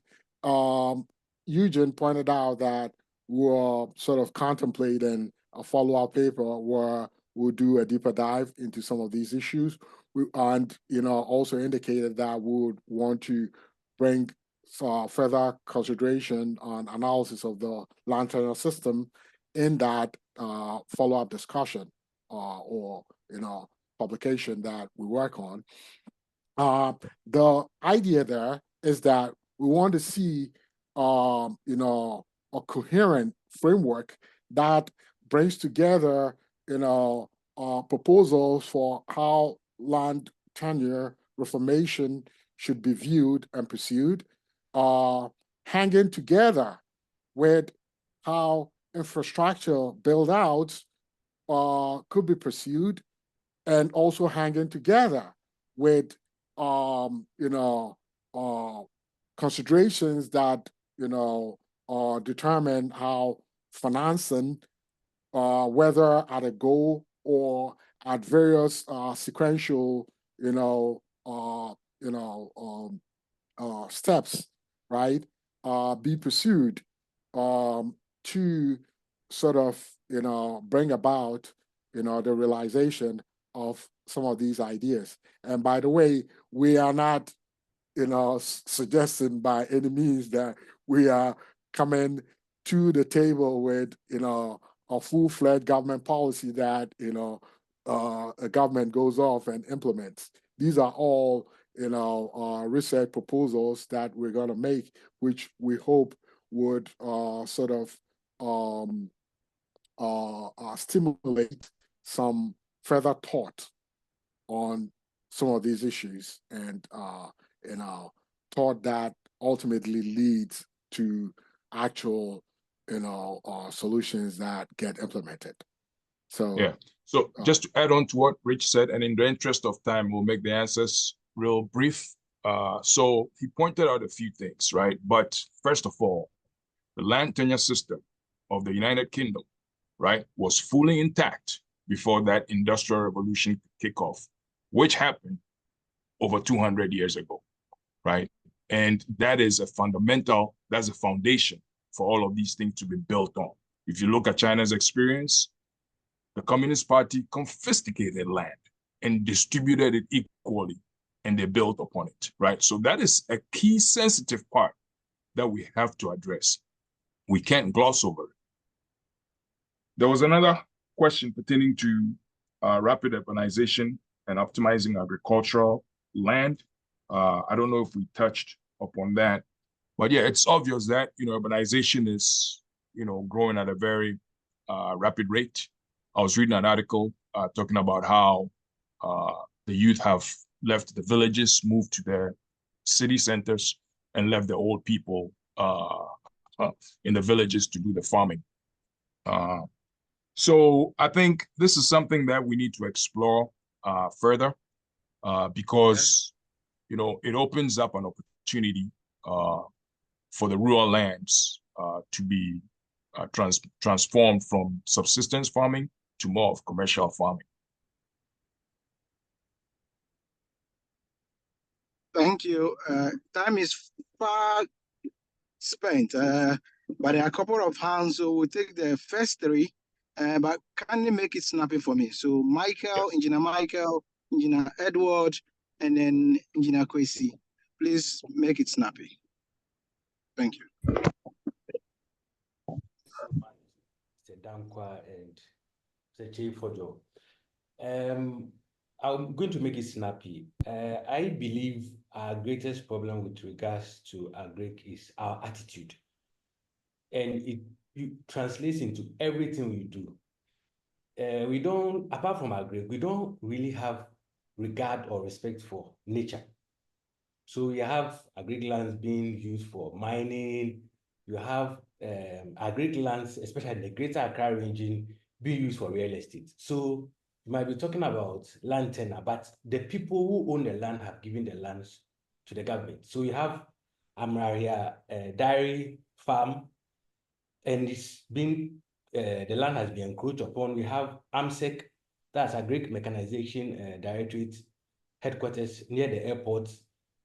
Eugene pointed out that we're sort of contemplating a follow-up paper where we'll do a deeper dive into some of these issues. And also indicated that we would want to bring further consideration on analysis of the land tenure system in that follow-up discussion or publication that we work on. The idea there is that we want to see a coherent framework that brings together proposals for how land tenure reformation should be viewed and pursued, hanging together with how infrastructure build-outs could be pursued, and also hanging together with considerations that determine how financing, whether at a goal or at various sequential steps, right, be pursued to sort of bring about the realization of some of these ideas. And by the way, we are not suggesting by any means that we are coming to the table with a full-fledged government policy that a government goes off and implements. These are all research proposals that we're going to make, which we hope would sort of stimulate some further thought on some of these issues, and thought that ultimately leads to actual solutions that get implemented. So yeah. So just to add on to what Rich said, and in the interest of time, we'll make the answers real brief. So he pointed out a few things, right? But first of all, the land tenure system of the United Kingdom, right, was fully intact before that industrial revolution kick off, which happened over 200 years ago, right? And that is that's a foundation for all of these things to be built on. If you look at China's experience, the Communist Party confiscated land and distributed it equally, and they built upon it, right? So that is a key sensitive part that we have to address. We can't gloss over it. There was another question pertaining to rapid urbanization and optimizing agricultural land. I don't know if we touched upon that, but yeah, it's obvious that urbanization is growing at a very rapid rate. I was reading an article talking about how the youth have left the villages, moved to their city centers, and left the old people in the villages to do the farming. So I think this is something that we need to explore further because it opens up an opportunity for the rural lands to be transformed from subsistence farming to more of commercial farming. Thank you. Time is far spent, but there are a couple of hands, so we'll take the first three, but kindly make it snappy for me. So Michael, Engineer Michael, Engineer Edward, and then Engineer Kwesi. Please make it snappy. Thank you. Mr. Dankwa and Mr. Chief Fojo. I'm going to make it snappy. I believe our greatest problem with regards to agric is our attitude. And it translates into everything we do. We don't, apart from agric, we don't really have regard or respect for nature. So you have agric lands being used for mining, you have agric lands, especially in the Greater Accra region, being used for real estate. So you might be talking about land tenure, but the people who own the land have given the lands to the government. So you have Amraria dairy farm, and it's been the land has been encroached upon. We have AMSEC, that's a Greek Mechanization Directorate headquarters near the airport.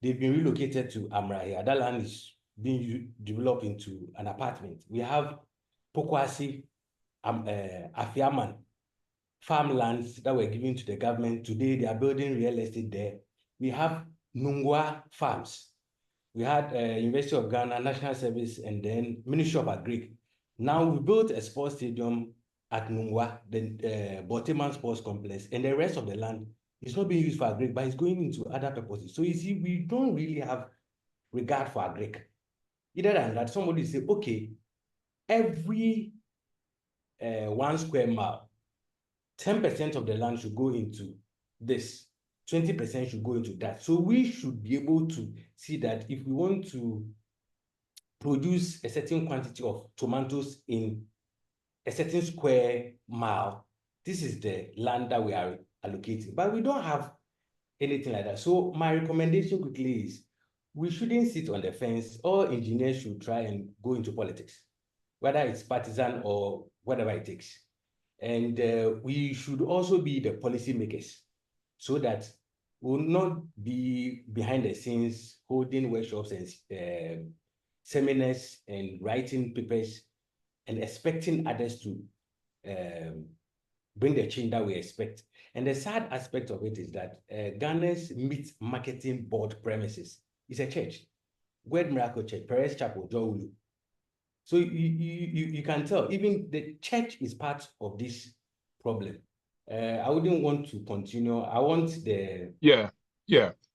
They've been relocated to Amraria. That land is being developed into an apartment. We have Pokwasi, Afiaman farmlands that were given to the government. Today, they are building real estate there. We have Nungwa farms. We had University of Ghana, National Service, and then Ministry of Agri. Now we built a sports stadium at Nungwa, the Boteman Sports Complex, and the rest of the land is not being used for agri, but it's going into other purposes. So you see, we don't really have regard for agri. Either than that, somebody say, okay, every 1 square mile, 10% of the land should go into this, 20% should go into that. So we should be able to see that if we want to produce a certain quantity of tomatoes in a certain square mile, this is the land that we are allocating. But we don't have anything like that. So my recommendation quickly is we shouldn't sit on the fence. All engineers should try and go into politics, whether it's partisan or whatever it takes. And we should also be the policymakers so that we'll not be behind the scenes holding workshops and seminars and writing papers and expecting others to bring the change that we expect. And the sad aspect of it is that Ghana's Meat Marketing Board premises is a church, Word Miracle Church, Perez Chapel, Jowulu. So you can tell, even the church is part of this problem. I wouldn't want to continue. I want the... Yeah.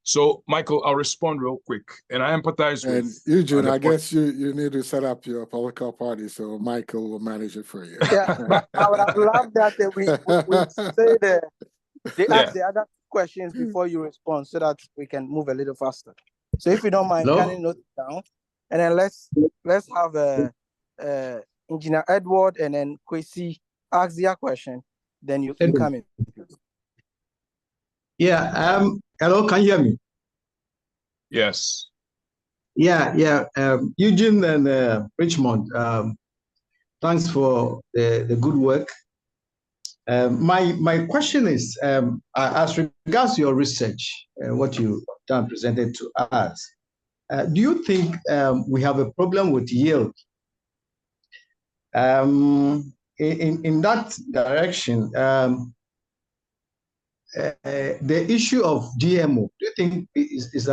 So, Michael, I'll respond real quick. And I empathize And with... Eugene, I guess you need to set up your political party, so Michael will manage it for you. Yeah, but I would have loved that we say ask the other questions before you respond so that we can move a little faster. So if you don't mind, can you note it down? And then let's have Engineer Edward and then Kwesi ask their question. Then you can come in. Yeah. Hello, can you hear me? Yes. Yeah. Eugene and Richmond, thanks for the good work. My question is, as regards your research, what you done presented to us, do you think we have a problem with yield? In that direction, the issue of GMO, do you think is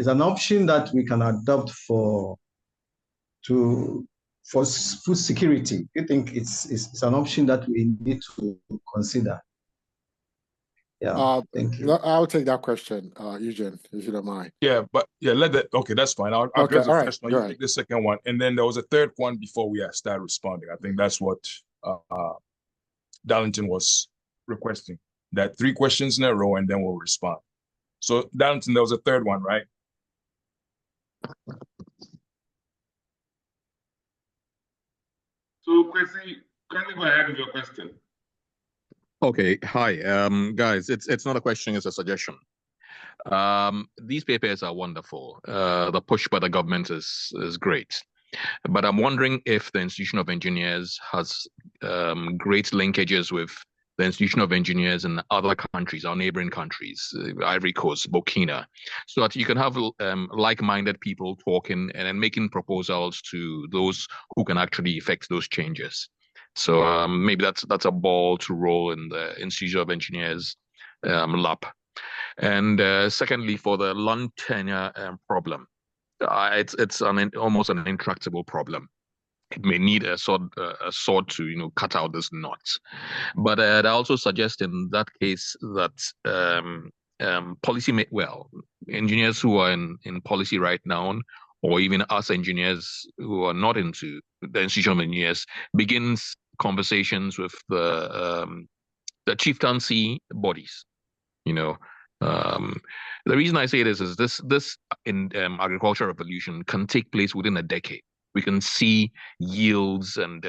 an option that we can adopt for food security? Do you think it's an option that we need to consider? Yeah, thank you. I'll take that question, Eugene, if you don't mind. Okay, that's fine. I'll address the first one. You take the second one. And then there was a third one before we start responding. I think that's what Darlington was requesting. That 3 questions in a row, and then we'll respond. So, Darlington, there was a third one, right? So, Kwesi, can you go ahead with your question? Okay, hi, guys. It's not a question; it's a suggestion. These papers are wonderful. The push by the government is great, but I'm wondering if the Institution of Engineers has great linkages with the Institution of Engineers in other countries, our neighboring countries, Ivory Coast, Burkina, so that you can have like-minded people talking and then making proposals to those who can actually effect those changes. So maybe that's a ball to roll in the Institute of Engineers lab. And secondly, for the land tenure problem, it's almost an intractable problem. It may need a sword to cut out this knot. But I also suggest in that case that engineers who are in policy right now, or even us engineers who are not into the Institute of Engineers, begins conversations with the chieftaincy bodies. The reason I say this is this in agricultural revolution can take place within a decade. We can see yields and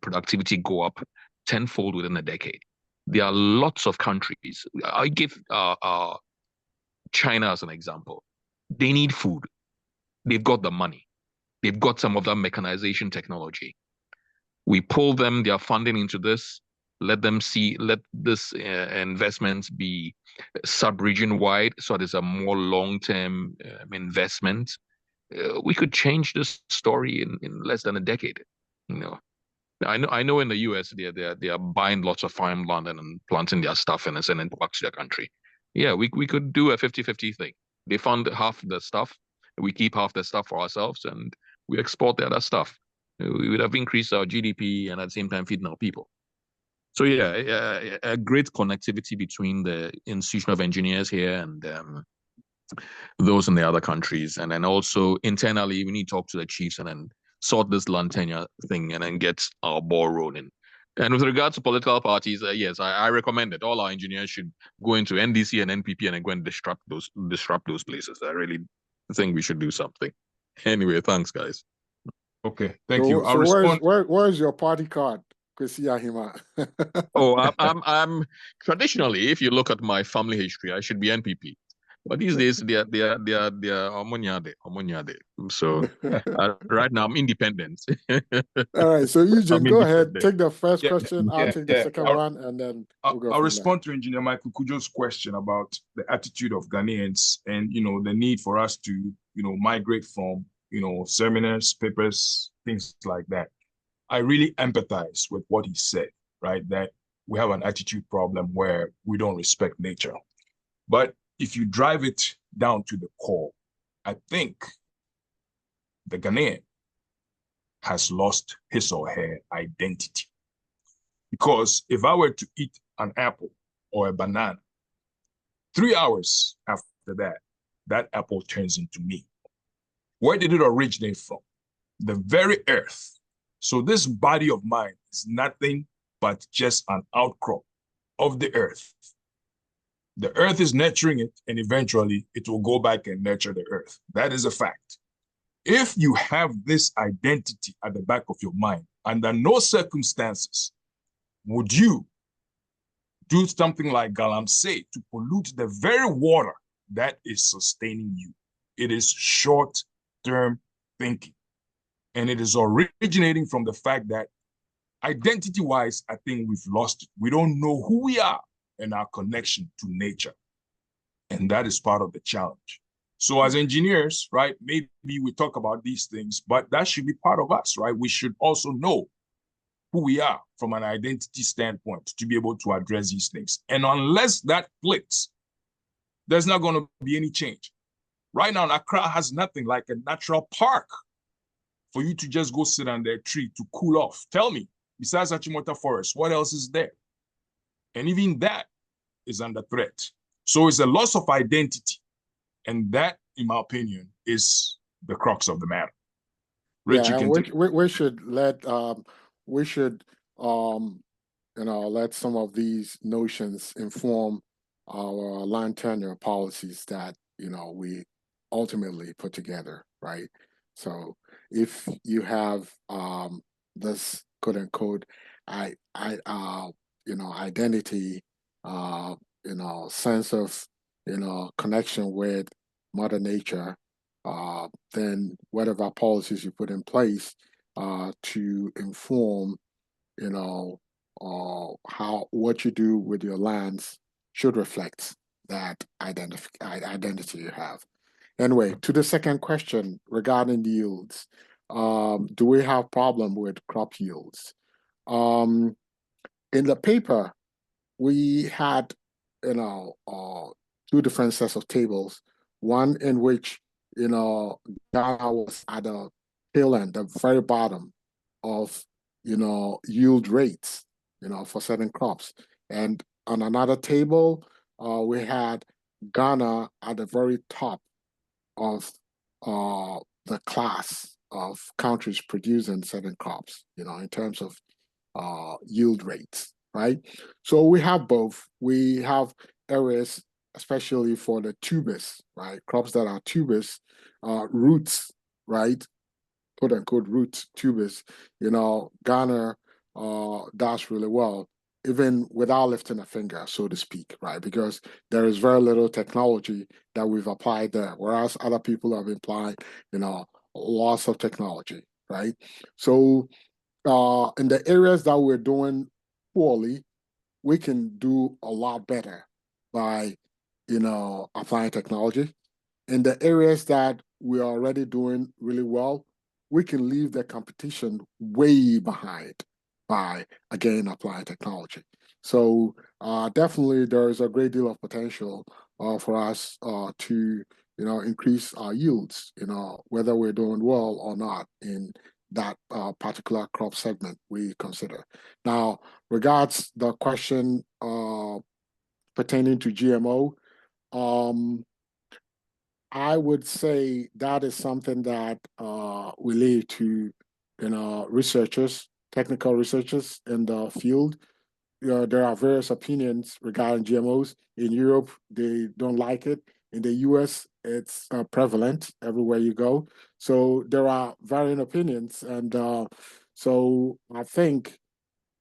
productivity go up tenfold within a decade. There are lots of countries. I give China as an example. They need food. They've got the money. They've got some of that mechanization technology. We pull them, their funding into this, let this investment be sub-region wide, so there's a more long-term investment. We could change this story in less than a decade. You know, I know in the US they are buying lots of farmland and planting their stuff and sending it back to their country. Yeah, we could do a 50-50 thing. They fund half the stuff, we keep half the stuff for ourselves, and we export the other stuff. We would have increased our GDP and at the same time feeding our people. So yeah, a great connectivity between the institution of engineers here and those in the other countries, and then also internally we need to talk to the chiefs and then sort this land tenure thing and then get our ball rolling. And with regards to political parties, yes, I recommend it. All our engineers should go into NDC and NPP and then go and disrupt those places. I really think we should do something. Anyway, thanks, guys. Okay, thank you. I'll respond. Where's your party card, Kwesi Ahima? Oh, I'm traditionally, if you look at my family history, I should be NPP. But these days, they are Omonyade. So right now, I'm independent. All right, so Eugene, go ahead. Take the first question. I'll take the second one, and then we'll go. I'll respond to Engineer Michael Kujo's question about the attitude of Ghanaians and the need for us to migrate from seminars, papers, things like that. I really empathize with what he said, right? That we have an attitude problem where we don't respect nature. But if you drive it down to the core, I think the Ghanaian has lost his or her identity. Because if I were to eat an apple or a banana, 3 hours after that, that apple turns into me. Where did it originate from? The very earth. So this body of mine is nothing but just an outcrop of the earth. The earth is nurturing it, and eventually it will go back and nurture the earth. That is a fact. If you have this identity at the back of your mind, under no circumstances would you do something like Galamsey to pollute the very water that is sustaining you. It is short-term thinking. And it is originating from the fact that identity-wise, I think we've lost it. We don't know who we are and our connection to nature. And that is part of the challenge. So as engineers, right, maybe we talk about these things, but that should be part of us, right? We should also know who we are from an identity standpoint to be able to address these things. And unless that clicks, there's not going to be any change. Right now, Accra has nothing like a natural park for you to just go sit under a tree to cool off. Tell me, besides Achimota Forest, what else is there? And even that is under threat. So it's a loss of identity. And that, in my opinion, is the crux of the matter. Rich, yeah, you can we should let let some of these notions inform our land tenure policies that we ultimately put together, right? So if you have this quote unquote identity, sense of connection with Mother Nature, then whatever policies you put in place to inform what you do with your lands should reflect that identity you have. Anyway, to the second question regarding yields, do we have problem with crop yields? In the paper, we had two different sets of tables. One in which Ghana was at the tail end, the very bottom of yield rates for certain crops, and on another table we had Ghana at the very top of the class of countries producing certain crops, in terms of yield rates, right? So we have both. We have areas, especially for the tubers, right? Crops that are tubers, roots, right? Quote unquote roots, tubers. Ghana does really well. even without lifting a finger, so to speak, right? Because there is very little technology that we've applied there, whereas other people have applied, lots of technology, right? So in the areas that we're doing poorly, we can do a lot better by, applying technology. In the areas that we are already doing really well, we can leave the competition way behind by, again, applying technology. So definitely there is a great deal of potential for us to, increase our yields, whether we're doing well or not in that particular crop segment we consider. Now, regards the question pertaining to GMO, I would say that is something that we leave to, researchers, technical researchers in the field. There are various opinions regarding GMOs. In Europe, they don't like it. In the US, it's prevalent everywhere you go. So there are varying opinions. And so I think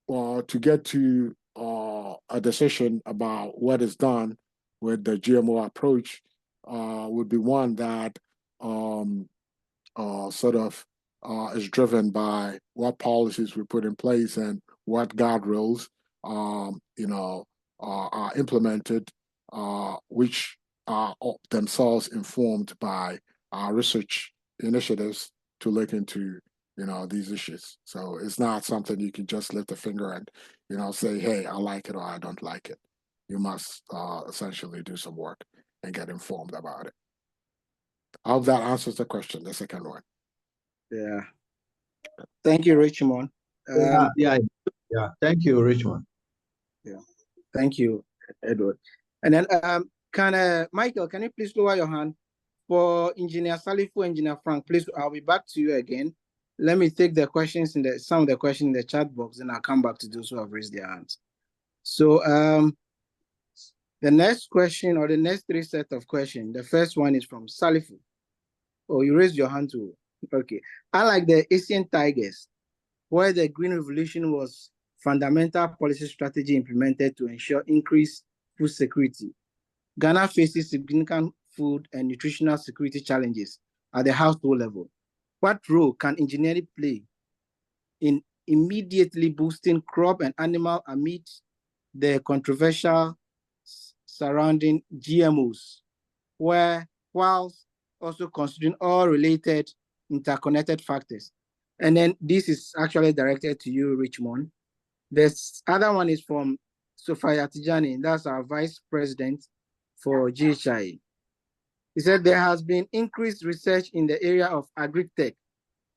to get to a decision about what is done with the GMO approach would be one that sort of is driven by what policies we put in place and what guardrails, are implemented, which are themselves informed by our research initiatives to look into, these issues. So it's not something you can just lift a finger and, say, hey, I like it or I don't like it. You must essentially do some work and get informed about it. I hope that answers the question, the second one. Yeah. Thank you, Richmond. Yeah. Thank you, Richmond. Yeah. Thank you, Edward. And then Michael, can you please lower your hand? For Engineer Salifu, Engineer Frank, please, I'll be back to you again. Let me take the questions some of the questions in the chat box, and I'll come back to those who have raised their hands. So the next question, or the next three set of questions, the first one is from Salifu. Oh, you raised your hand too. Okay. Unlike the Asian tigers, where the Green Revolution was fundamental policy strategy implemented to ensure increased food security, Ghana faces significant food and nutritional security challenges at the household level. What role can engineering play in immediately boosting crop and animal amid the controversial surrounding GMOs, whilst also considering all related interconnected factors? And then this is actually directed to you, Richmond. This other one is from Sophia Tijani, that's our Vice President for GhIE. He said there has been increased research in the area of agri-tech.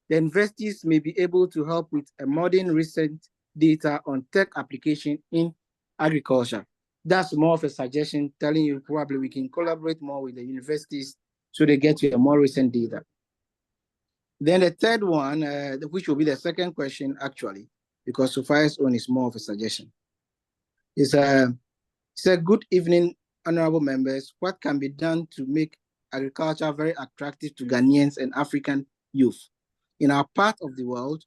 The universities may be able to help with a modern recent data on tech application in agriculture. That's more of a suggestion telling you probably we can collaborate more with the universities so they get you a more recent data. Then the third one, which will be the second question actually, because Sophia's own is more of a suggestion, is good evening, honorable members. What can be done to make agriculture very attractive to Ghanaians and African youth? In our part of the world,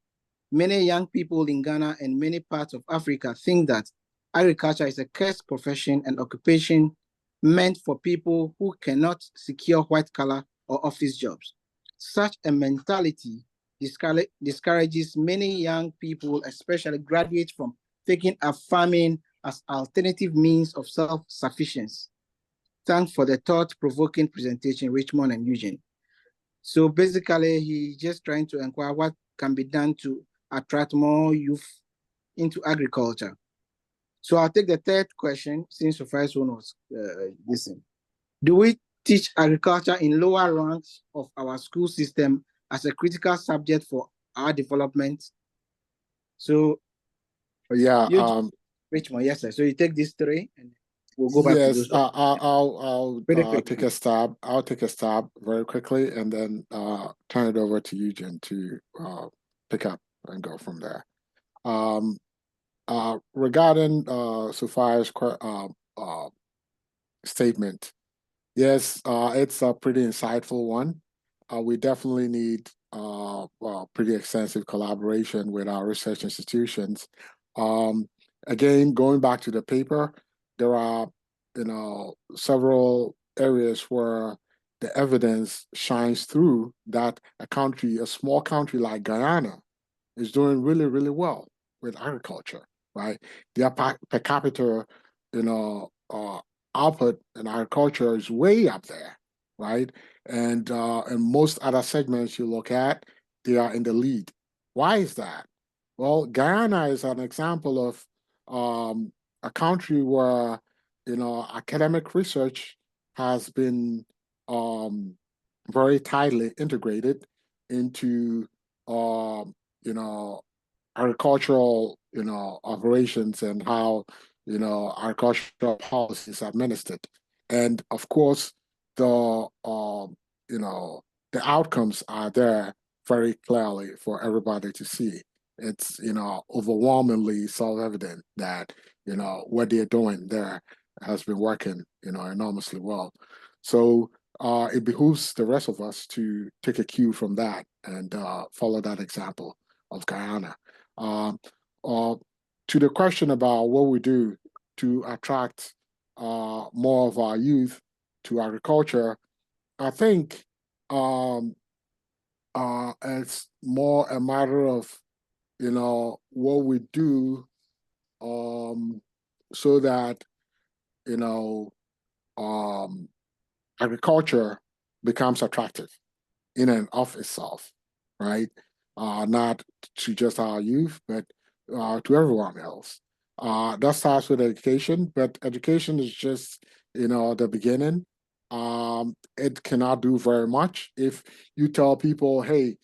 many young people in Ghana and many parts of Africa think that agriculture is a cursed profession and occupation meant for people who cannot secure white-collar or office jobs. Such a mentality discourages many young people, especially graduates, from taking up farming as alternative means of self-sufficiency. Thanks for the thought-provoking presentation, Richmond and Eugene. So basically, he's just trying to inquire what can be done to attract more youth into agriculture. So I'll take the third question, since the first one was listening. Do we teach agriculture in lower ranks of our school system as a critical subject for our development? So yeah, Richmond, yes, sir. So you take these three and we'll go back to those. I'll take a stab. I'll take a stab very quickly and then turn it over to Eugene to pick up and go from there. Regarding Sophia's statement, yes, it's a pretty insightful one. We definitely need pretty extensive collaboration with our research institutions. again, going back to the paper, there are, several areas where the evidence shines through that a small country like Guyana is doing really, really well with agriculture, right? Their per capita, output in agriculture is way up there, right? And in most other segments you look at, they are in the lead. Why is that? Well, Guyana is an example of a country where, academic research has been very tightly integrated into, agricultural, operations and how, agricultural policies are administered. And of course, the, the outcomes are there very clearly for everybody to see. It's, overwhelmingly self-evident that, what they're doing there has been working, enormously well. So it behooves the rest of us to take a cue from that and follow that example of Guyana. To the question about what we do to attract more of our youth to agriculture, I think it's more a matter of, what we do so that, agriculture becomes attractive in and of itself, right? Not to just our youth, but to everyone else. That starts with education, but education is just, the beginning. It cannot do very much if you tell people, hey,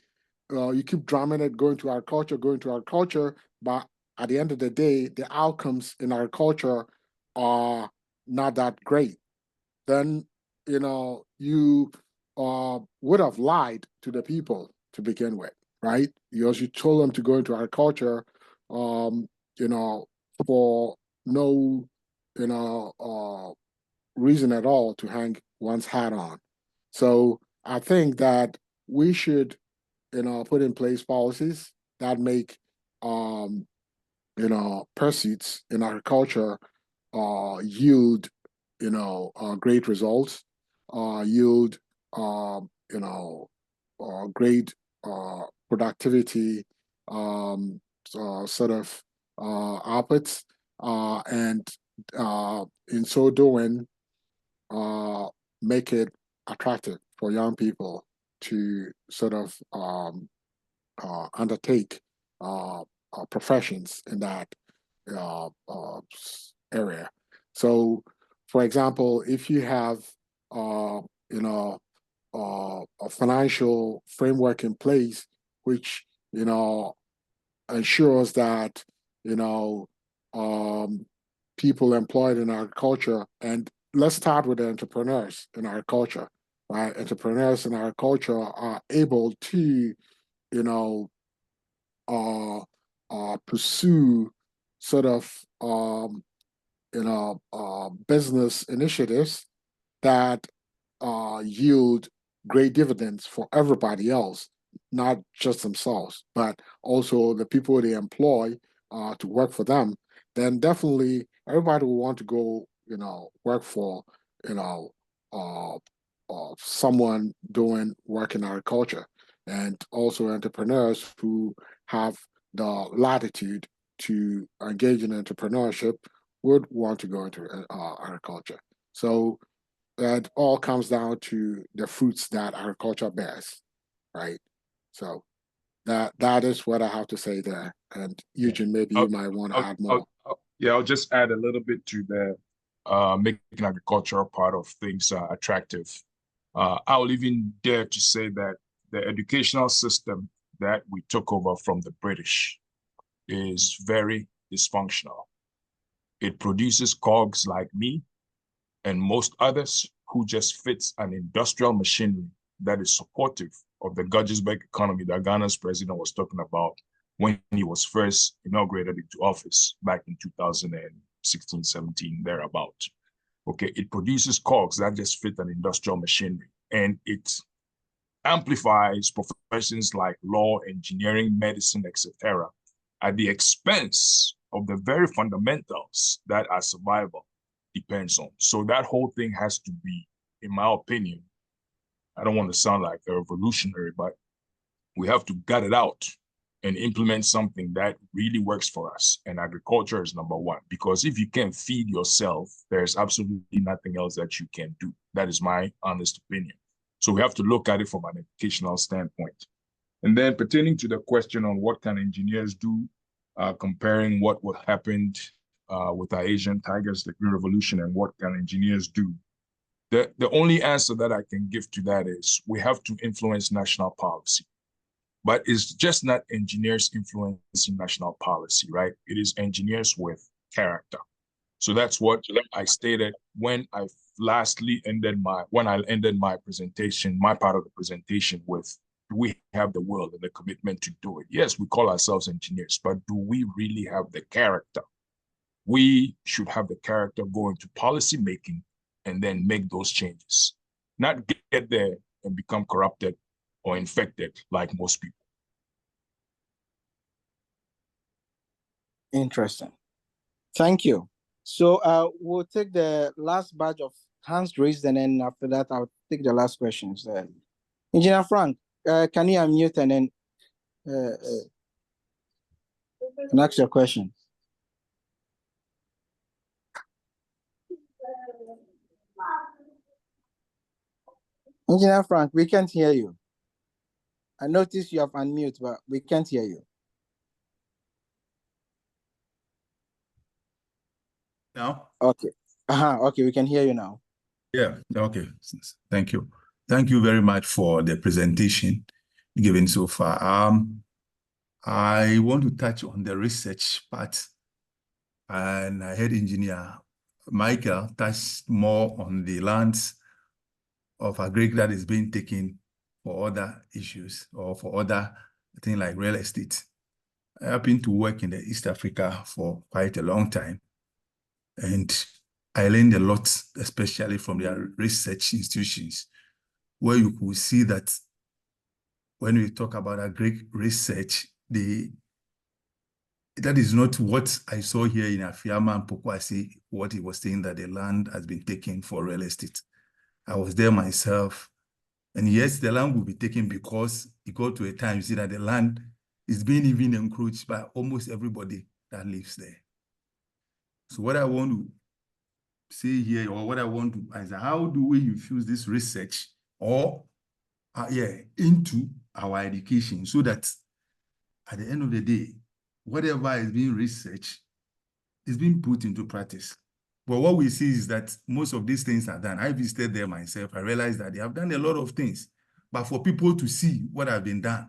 you keep drumming it, going to agriculture, but at the end of the day, the outcomes in agriculture are not that great. Then, you would have lied to the people to begin with, right? Because you told them to go into agriculture, for no, reason at all to hang one's hat on. So I think that we should, put in place policies that make, pursuits in agriculture yield, great results, yield, great productivity, sort of outputs, and in so doing, make it attractive for young people to sort of undertake professions in that area. So, for example, if you have, a financial framework in place, which, ensures that, people employed in agriculture, and let's start with the entrepreneurs in agriculture, right? Entrepreneurs in agriculture are able to, pursue sort of, business initiatives that yield great dividends for everybody else, not just themselves, but also the people they employ to work for them, then definitely everybody will want to go, work for, someone doing work in agriculture, and also entrepreneurs who have the latitude to engage in entrepreneurship would want to go into agriculture. So it all comes down to the fruits that agriculture bears, right? So that is what I have to say there. And Eugene, maybe you might want to add more. Yeah, I'll just add a little bit to the making agriculture part of things attractive. I'll even dare to say that the educational system that we took over from the British is very dysfunctional. It produces cogs like me and most others who just fits an industrial machinery that is supportive of the Gudgesberg economy that Ghana's president was talking about when he was first inaugurated into office back in 2016, 17, thereabout. Okay, it produces cogs that just fit an industrial machinery, and it amplifies professions like law, engineering, medicine, etc., at the expense of the very fundamentals that our survival depends on. So that whole thing has to be, in my opinion, I don't want to sound like a revolutionary, but we have to gut it out and implement something that really works for us. And agriculture is number one, because if you can't feed yourself, there's absolutely nothing else that you can do. That is my honest opinion. So we have to look at it from an educational standpoint. And then pertaining to the question on what can engineers do, comparing what happened with our Asian tigers, the Green Revolution, and what can engineers do, the only answer that I can give to that is we have to influence national policy. But it's just not engineers influencing national policy, right? It is engineers with character. So that's what I stated when I ended my presentation, my part of the presentation with, do we have the will and the commitment to do it? Yes, we call ourselves engineers, but do we really have the character? We should have the character go into policy making and then make those changes, not get there and become corrupted or infected like most people. Interesting. Thank you. So we'll take the last batch of hands raised, and then after that, I'll take the last questions. Engineer Frank, can you unmute and then ask your question? Engineer Frank, we can't hear you. I noticed you have unmute, but we can't hear you. Now? Okay. Okay, we can hear you now. Yeah, okay. Thank you. Thank you very much for the presentation given so far. I want to touch on the research part, and I heard Engineer Michael touch more on the lands of agric that is being taken for other issues or for other things like real estate. I happen to work in the East Africa for quite a long time, and I learned a lot, especially from their research institutions, where you could see that when we talk about agric research, that is not what I saw here in Afiama and Pokwasi, what he was saying that the land has been taken for real estate. I was there myself. And yes, the land will be taken because it got to a time, you see that the land is being even encroached by almost everybody that lives there. So what I want to say here, or what I want to ask, how do we infuse this research into our education so that at the end of the day, whatever is being researched is being put into practice? But what we see is that most of these things are done. I visited there myself. I realized that they have done a lot of things. But for people to see what has been done,